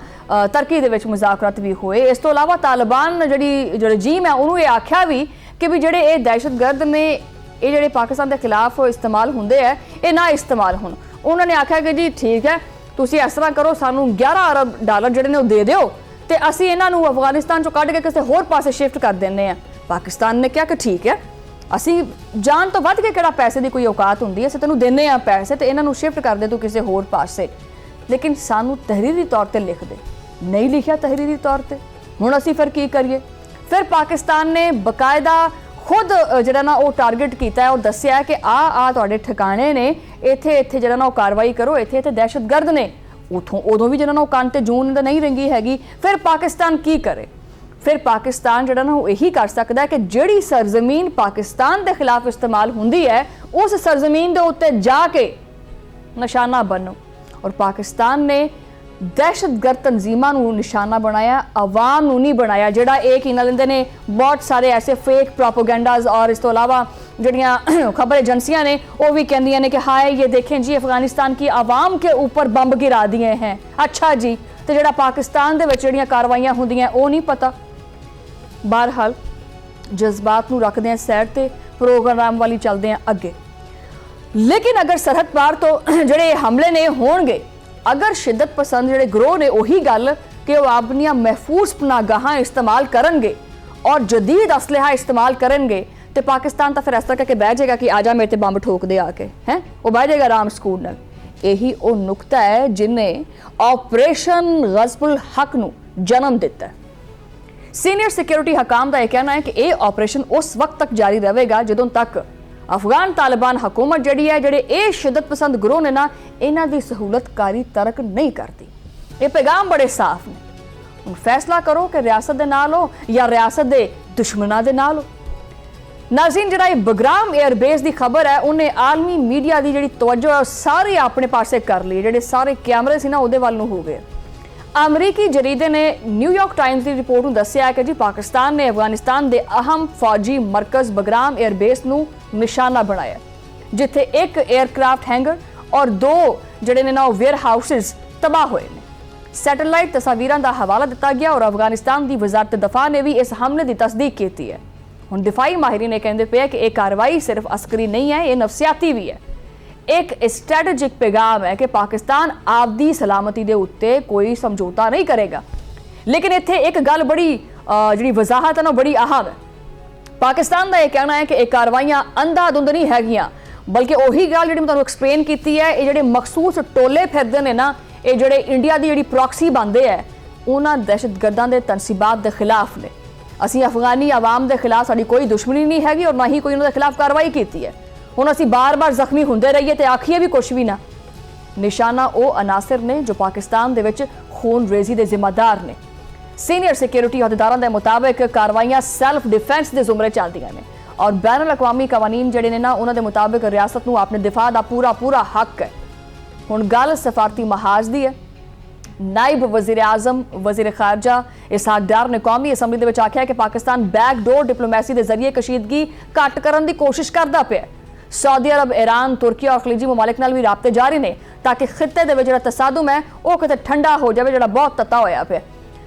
ਤੁਰਕੀ ਦੇ ਵਿੱਚ ਮੁਜ਼ਾਕਰਾਤ ਵੀ ਹੋਏ। ਇਸ ਤੋਂ ਇਲਾਵਾ ਤਾਲਿਬਾਨ ਜਿਹੜੀ ਰਜੀਮ ਹੈ ਉਹਨੂੰ ਇਹ ਆਖਿਆ ਵੀ ਕਿ ਵੀ ਜਿਹੜੇ ਇਹ ਦਹਿਸ਼ਤਗਰਦ ਨੇ ਇਹ ਜਿਹੜੇ ਪਾਕਿਸਤਾਨ ਦੇ ਖਿਲਾਫ ਇਸਤੇਮਾਲ ਹੁੰਦੇ ਹੈ ਇਹ ਨਾ ਇਸਤੇਮਾਲ ਹੋਣ। ਉਹਨਾਂ ਨੇ ਆਖਿਆ ਕਿ ਜੀ ਠੀਕ ਹੈ, ਤੁਸੀਂ ਇਸ ਤਰ੍ਹਾਂ ਕਰੋ, ਸਾਨੂੰ 11 ਅਰਬ ਡਾਲਰ ਜਿਹੜੇ ਨੇ ਉਹ ਦੇ ਦਿਓ ਤੇ ਅਸੀਂ ਇਹਨਾਂ ਨੂੰ ਅਫਗਾਨਿਸਤਾਨ ਚੋਂ ਕੱਢ ਕੇ ਕਿਸੇ ਹੋਰ ਪਾਸੇ ਸ਼ਿਫਟ ਕਰ ਦਿੰਦੇ ਆ। ਪਾਕਿਸਤਾਨ ਨੇ ਕਿਹਾ ਕਿ ਠੀਕ ਹੈ, ਅਸੀਂ ਜਾਨ ਤੋਂ ਵੱਧ ਕੇ ਕਿਹੜਾ ਪੈਸੇ ਦੀ ਕੋਈ ਔਕਾਤ ਹੁੰਦੀ ਹੈ, ਅਸੀਂ ਤੈਨੂੰ ਦਿੰਦੇ ਆ ਪੈਸੇ ਤੇ ਇਹਨਾਂ ਨੂੰ ਸ਼ਿਫਟ ਕਰ ਦੇ ਤੂੰ ਕਿਸੇ ਹੋਰ ਪਾਸੇ, ਲੇਕਿਨ ਸਾਨੂੰ ਤਹਿਰੀਰੀ ਤੌਰ ਤੇ ਲਿਖ ਦੇ। ਨਹੀਂ ਲਿਖਿਆ ਤਹਿਰੀਰੀ ਤੌਰ ਤੇ, ਹੁਣ ਅਸੀਂ ਫਿਰ ਕੀ ਕਰੀਏ? ਫਿਰ ਪਾਕਿਸਤਾਨ ਨੇ ਬਕਾਇਦਾ ਖੁਦ ਜਿਹੜਾ ਨਾ ਉਹ ਟਾਰਗੇਟ ਕੀਤਾ ਹੈ ਔਰ ਦੱਸਿਆ ਕਿ ਆ ਤੁਹਾਡੇ ਠਿਕਾਣੇ ਨੇ, ਇੱਥੇ ਜਿਹੜਾ ਨਾ ਉਹ ਕਾਰਵਾਈ ਕਰੋ, ਇੱਥੇ ਦਹਿਸ਼ਤਗਰਦ ਨੇ। ਉਦੋਂ ਵੀ ਜਿਹੜਾ ਨਾ ਉਹ ਕੰਨ ਤੇ ਜੂਨ ਤਾਂ ਨਹੀਂ ਰੰਗੀ ਹੈਗੀ। ਫਿਰ ਪਾਕਿਸਤਾਨ ਕੀ ਕਰੇ? ਫਿਰ ਪਾਕਿਸਤਾਨ ਜਿਹੜਾ ਨਾ ਉਹ ਇਹੀ ਕਰ ਸਕਦਾ ਹੈ ਕਿ ਜਿਹੜੀ ਸਰਜ਼ਮੀਨ ਪਾਕਿਸਤਾਨ ਦੇ ਖਿਲਾਫ ਇਸਤੇਮਾਲ ਹੁੰਦੀ ਹੈ ਉਸ ਸਰਜ਼ਮੀਨ ਦੇ ਉੱਤੇ ਜਾ ਕੇ ਨਿਸ਼ਾਨਾ ਬਣੋ। ਔਰ ਪਾਕਿਸਤਾਨ ਨੇ ਦਹਿਸ਼ਤਗਰਦ ਤਨਜ਼ੀਮਾਂ ਨੂੰ ਨਿਸ਼ਾਨਾ ਬਣਾਇਆ, ਆਵਾਮ ਨੂੰ ਨਹੀਂ ਬਣਾਇਆ। ਜਿਹੜਾ ਇਹ ਕੀ ਨਾ ਲੈਂਦੇ ਨੇ ਬਹੁਤ ਸਾਰੇ ਐਸੇ ਫੇਕ ਪ੍ਰੋਪੇਗेंडाज ਔਰ ਇਸ ਤੋਂ ਇਲਾਵਾ ਜਿਹੜੀਆਂ खबर एजेंसियां ने वो भी कहती ने कि हाय ये देखें जी अफगानिस्तान की आवाम के ऊपर बंब गिरा दिए हैं। अच्छा जी, तो जो पाकिस्तान दे विच जिहड़ियां कार्रवाइयां होंदियां वो नहीं पता। बहरहाल जज्बात नूं रखदे हैं साइड ते, प्रोग्राम वाली चलदे हैं अगे। लेकिन अगर सरहद पार तो जिहड़े हमले ने होणगे, अगर शिद्दत पसंद जिहड़े गिरोह ने उही गल कि वो अपनियां महफूज पनाहगाहां इस्तेमाल करनगे और जदीद असलहा इस्तेमाल करनगे तो पाकिस्तान तो फिर इस तरह करके बह जाएगा कि आ जा मेरे ते बंब ठोक दे आके, हैं वो बह जाएगा आराम सुकून नाल। यही वो नुकता है जिन्हें ऑपरेशन गज़बुल हक नूं जन्म दिता है। सीनियर सिक्योरिटी हकाम का यह कहना है कि यह ऑपरेशन उस वक्त तक जारी रहेगा जदों तक अफगान तालिबान हुकूमत जिहड़ी है, जिहड़े ये शिद्दत पसंद गिरोह ने ना, इन्हां दी सहूलतकारी तरक नहीं करती। ये पैगाम बड़े साफ ने। हुण फैसला करो कि रियासत दे नाल हो या रियासत दे दुश्मनां दे नाल हो। नाज़रीन, जिहड़ा बगराम एयरबेस की खबर है उन्हें आलमी मीडिया की जिहड़ी तवज्जो है सारी अपने पासे कर ली। जिहड़े सारे कैमरे सी ना उहदे वल नूं हो गए। अमरीकी जरीदे ने न्यूयॉर्क टाइम्स की रिपोर्ट में दस्सिया कि जी पाकिस्तान ने अफगानिस्तान के अहम फौजी मरकज़ बगराम एयरबेस नूं निशाना बनाया, जिथे एक एयरक्राफ्ट हैंगर और 2 जिहड़े ने ना वेयर हाउसिस तबाह हुए ने। सैटेलाइट तस्वीरां का हवाला दिता गया और अफगानिस्तान की वजारत दफा ने भी इस हमले की तस्दीक की है। हुण दिफाई माहिरीन ने कहते पे कि यह कार्रवाई सिर्फ अस्करी नहीं है, ये नफसियाती भी है। एक स्ट्रैटेजिक पैगाम है कि पाकिस्तान आपदी सलामती के उत्ते कोई समझौता नहीं करेगा। लेकिन इत्थे एक गल बड़ी जी वजाहत है ना बड़ी अहम है। पाकिस्तान का यह कहना है कि यह कार्रवाइयां अंधाधुंध नहीं हैगियां, बल्कि उही गल जी मैं तुहानूं एक्सप्लेन की है। ये जिहड़े मखसूस टोले फिरदे ने ना, ये जिहड़े इंडिया की जिहड़ी प्रॉक्सी बनते हैं उन्हां दहशतगर्दां दे तनसीबात के खिलाफ ने। असी अफगानी आवाम के खिलाफ साड़ी कोई दुश्मनी नहीं हैगी और ना ही कोई उन्होंने खिलाफ कार्रवाई की है। हुण असी बार बार जख्मी होंदे रहिए तो आखिए भी कुछ भी ना। निशाना वो अनासर ने जो पाकिस्तान दे विच खून रेजी के जिम्मेदार ने। सीनियर सिक्योरिटी अहदेदारां दे मुताबिक कार्रवाइयां सैल्फ डिफेंस के जुमरे चलदियां ने और बैनुल अक़वामी कवानीन जिहड़े ने ना उन्हां दे मुताबिक रियासत नूं अपने दिफा का पूरा हक है। हुण गल सफारती महाज दी है। नायब वज़ीर आज़म वज़ीर खारजा इसहाक डार ने कौमी असैंबली दे विच आख्या कि पाकिस्तान बैकडोर डिप्लोमैसी के जरिए कशीदगी घट करने की कोशिश करता पिया। सऊदी अरब, ईरान, तुर्की और खलीजी ममालिक नाल भी राबते जारी ने ताकि खिते दे विच जिहड़ा तसादुम है वो किते ठंडा हो जाए, जिहड़ा बहुत तत्ता होया पिया।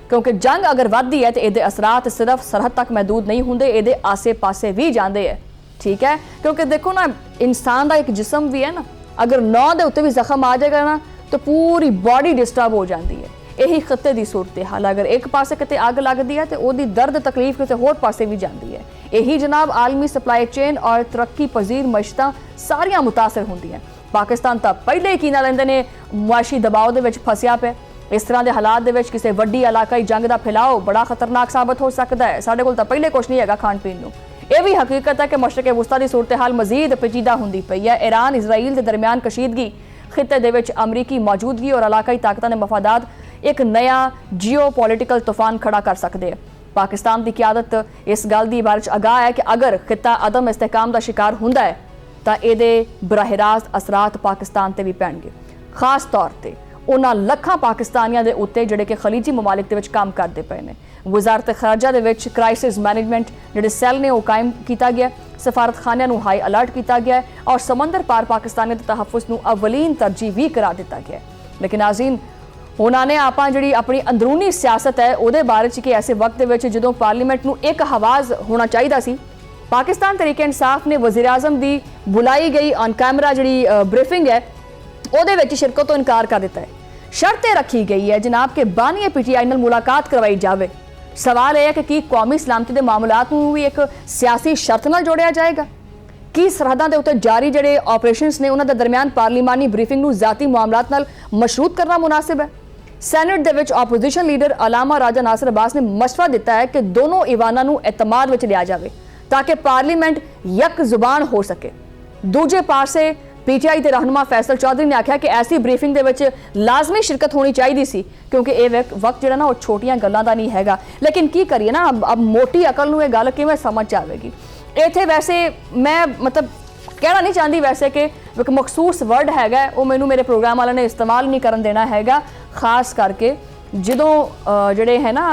क्योंकि जंग अगर वधदी है तो इहदे असरात सिर्फ सरहद तक महदूद नहीं होंदे, इहदे आसे पासे भी जांदे है। ठीक है, क्योंकि देखो ना इंसान का एक जिस्म भी है ना, अगर 9 के उत्ते भी जख्म आ जाएगा ना तो पूरी बॉडी डिस्टर्ब हो जाती है। यही खत्ते की सूरत हाल, अगर एक पासे किते अग लगती है तो वही दर्द तकलीफ किसी होर पासे भी जाती है। यही जनाब आलमी सप्लाई चेन और तरक्की पजीर मशतां सारियां मुतासर होंदियां। पाकिस्तान तो पहले की ना लेंदे ने मुआशी दबाव दे विच फसिया पे। इस तरह के हालात दे विच किसी वड्डी इलाकाई जंग का फैलाव बड़ा खतरनाक साबित हो सकता है। साडे कोल तां पहले कुछ नहीं है खाण पीण नूं। यह भी हकीकत है कि मशरक वुस्ता की सूरत हाल मजीद पेचीदा होंदी पई है। ईरान इसराइल के दरमियान कशीदगी, खिते दे विच अमरीकी मौजूदगी और इलाकाई ताकतां दे मफादात एक नया जियो पॉलिटिकल तूफान खड़ा कर सकते हैं। पाकिस्तान की क्यादत इस गल की बारे आगाह है कि अगर खिता अदम इस्तेहकाम का शिकार होंदा है तो ये बराह रास्त असरात पाकिस्तान ते भी पैणगे। खास तौर पर ਉਹਨਾਂ ਲੱਖਾਂ ਪਾਕਿਸਤਾਨੀਆਂ ਦੇ ਉੱਤੇ ਜਿਹੜੇ ਕਿ ਖਲੀਜੀ ਮਮਾਲਿਕ ਦੇ ਵਿੱਚ ਕੰਮ ਕਰਦੇ ਪਏ ਨੇ। ਵਜ਼ਾਰਤ ਖਾਰਜਾ ਦੇ ਵਿੱਚ ਕ੍ਰਾਈਸਿਸ ਮੈਨੇਜਮੈਂਟ ਜਿਹੜੇ ਸੈੱਲ ਨੇ ਉਹ ਕਾਇਮ ਕੀਤਾ ਗਿਆ, ਸਫਾਰਤਖਾਨਿਆਂ ਨੂੰ ਹਾਈ ਅਲਰਟ ਕੀਤਾ ਗਿਆ ਔਰ ਸਮੁੰਦਰ ਪਾਰ ਪਾਕਿਸਤਾਨੀਆਂ ਦੇ ਤਹੱਫੁਜ਼ ਨੂੰ ਅਵਲੀਨ ਤਰਜੀਹ ਵੀ ਕਰਾਰ ਦਿੱਤਾ ਗਿਆ। ਲੇਕਿਨ ਨਾਜ਼ਰੀਨ, ਉਹਨਾਂ ਨੇ ਆਪਾਂ ਜਿਹੜੀ ਆਪਣੀ ਅੰਦਰੂਨੀ ਸਿਆਸਤ ਹੈ ਉਹਦੇ ਬਾਰੇ 'ਚ ਕਿ ਐਸੇ ਵਕਤ ਦੇ ਵਿੱਚ ਜਦੋਂ ਪਾਰਲੀਮੈਂਟ ਨੂੰ ਇੱਕ ਆਵਾਜ਼ ਹੋਣਾ ਚਾਹੀਦਾ ਸੀ, ਪਾਕਿਸਤਾਨ ਤਰੀਕੇ ਇਨਸਾਫ ਨੇ ਵਜ਼ੀਰ ਆਜ਼ਮ ਦੀ ਬੁਲਾਈ ਗਈ ਔਨ ਕੈਮਰਾ ਜਿਹੜੀ ਬਰੀਫਿੰਗ ਹੈ ਉਹਦੇ ਵਿੱਚ ਸ਼ਿਰਕਤ ਤੋਂ ਇਨਕਾਰ ਕਰ ਦਿੱਤਾ ਹੈ। ਸ਼ਰਤ ਇਹ ਰੱਖੀ ਗਈ ਹੈ ਜਨਾਬ ਕਿ ਬਾਨੀਏ ਪੀਟੀਆਈ ਨਾਲ ਮੁਲਾਕਾਤ ਕਰਵਾਈ ਜਾਵੇ। ਸਵਾਲ ਇਹ ਹੈ ਕਿ ਕੀ ਕੌਮੀ ਸਲਾਮਤੀ ਦੇ ਮਾਮਲਾਤ ਨੂੰ ਵੀ ਇੱਕ ਸਿਆਸੀ ਸ਼ਰਤ ਨਾਲ ਜੋੜਿਆ ਜਾਏਗਾ? ਕੀ ਸਰਹੱਦਾਂ ਦੇ ਉੱਤੇ ਜਾਰੀ ਜਿਹੜੇ ਆਪਰੇਸ਼ਨਸ ਨੇ ਉਹਨਾਂ ਦੇ ਦਰਮਿਆਨ ਪਾਰਲੀਮਾਨੀ ਬਰੀਫਿੰਗ ਨੂੰ ਜ਼ਾਤੀ ਮਾਮਲਾਤ ਨਾਲ ਮਸ਼ਰੂਤ ਕਰਨਾ ਮੁਨਾਸਿਬ ਹੈ? ਸੈਨੇਟ ਦੇ ਵਿੱਚ ਆਪੋਜੀਸ਼ਨ ਲੀਡਰ ਅਲਾਮਾ ਰਾਜਾ ਨਾਸਰ ਅब्बास ਨੇ ਮਸ਼ਵਰਾ ਦਿੱਤਾ ਹੈ ਕਿ ਦੋਨੋਂ ਈਵਾਨਾਂ ਨੂੰ ਇਤਮਾਦ ਵਿੱਚ ਲਿਆ ਜਾਵੇ ਤਾਂ ਕਿ ਪਾਰਲੀਮੈਂਟ ਯਕ ਜ਼ੁਬਾਨ ਹੋ ਸਕੇ। ਦੂਜੇ ਪਾਸੇ ਪੀਟੀਆਈ ਦੇ ਰਹਿਨੁਮਾ ਫੈਸਲ ਚੌਧਰੀ ਨੇ ਆਖਿਆ ਕਿ ਐਸੀ ਬਰੀਫਿੰਗ ਦੇ ਵਿੱਚ ਲਾਜ਼ਮੀ ਸ਼ਿਰਕਤ ਹੋਣੀ ਚਾਹੀਦੀ ਸੀ ਕਿਉਂਕਿ ਇਹ ਵਕਤ ਜਿਹੜਾ ਨਾ ਉਹ ਛੋਟੀਆਂ ਗੱਲਾਂ ਦਾ ਨਹੀਂ ਹੈਗਾ। ਲੇਕਿਨ ਕੀ ਕਰੀਏ ਨਾ, ਅਬ ਮੋਟੀ ਅਕਲ ਨੂੰ ਇਹ ਗੱਲ ਕਿਵੇਂ ਸਮਝ ਆਵੇਗੀ? ਇੱਥੇ ਵੈਸੇ ਮੈਂ ਮਤਲਬ ਕਹਿਣਾ ਨਹੀਂ ਚਾਹੁੰਦੀ ਵੈਸੇ ਕਿ ਇੱਕ ਮਖਸੂਸ ਵਰਡ ਹੈਗਾ ਉਹ ਮੈਨੂੰ ਮੇਰੇ ਪ੍ਰੋਗਰਾਮ ਵਾਲਿਆਂ ਨੇ ਇਸਤੇਮਾਲ ਨਹੀਂ ਕਰਨ ਦੇਣਾ ਹੈਗਾ, ਖਾਸ ਕਰਕੇ ਜਦੋਂ ਜਿਹੜੇ ਹੈ ਨਾ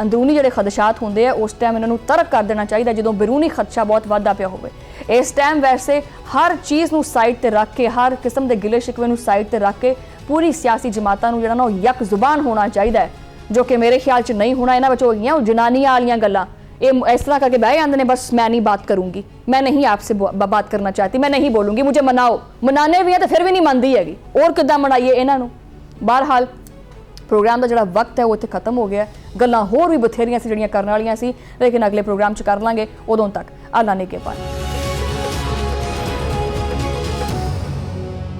ਅੰਦਰੂਨੀ ਜਿਹੜੇ ਖਦਸ਼ਾਤ ਹੁੰਦੇ ਆ ਉਸ ਟਾਈਮ ਇਹਨਾਂ ਨੂੰ ਤਰਕ ਕਰ ਦੇਣਾ ਚਾਹੀਦਾ ਜਦੋਂ ਬਿਰੂਨੀ ਖਦਸ਼ਾ ਬਹੁਤ ਵੱਧਦਾ ਪਿਆ ਹੋਵੇ। ਇਸ ਟਾਈਮ ਵੈਸੇ ਹਰ ਚੀਜ਼ ਨੂੰ ਸਾਈਡ ਤੇ ਰੱਖ ਕੇ, ਹਰ ਕਿਸਮ ਦੇ ਗਿਲੇ ਸ਼ਿਕਵੇ ਨੂੰ ਸਾਈਡ ਤੇ ਰੱਖ ਕੇ ਪੂਰੀ ਸਿਆਸੀ ਜਮਾਤਾਂ ਨੂੰ ਜਿਹੜਾ ਨਾ ਉਹ ਯਕ ਜ਼ੁਬਾਨ ਹੋਣਾ ਚਾਹੀਦਾ ਹੈ, ਜੋ ਕਿ ਮੇਰੇ ਖਿਆਲ 'ਚ ਨਹੀਂ ਹੋਣਾ। ਇਹਨਾਂ ਵਿੱਚ ਹੋ ਗਈਆਂ ਉਹ ਜਨਾਨੀਆਂ ਵਾਲੀਆਂ ਗੱਲਾਂ, ये इस तरह करके बह जाते हैं, बस मैं नहीं बात करूंगी, मैं नहीं आपसे बात करना चाहती, मैं नहीं बोलूंगी, मुझे मनाओ। मनाने भी है तो फिर भी नहीं मनती हैगी, और किद्दां मनाइए इन्हों। बहरहाल प्रोग्राम का जो वक्त है वो इत्थे खत्म हो गया, गल्लां होर भी बथेरियां सी जिहड़ियां करन वालियां सी, लेकिन अगले प्रोग्राम च कर लांगे। उदों तक अल्लाह ने के पाल।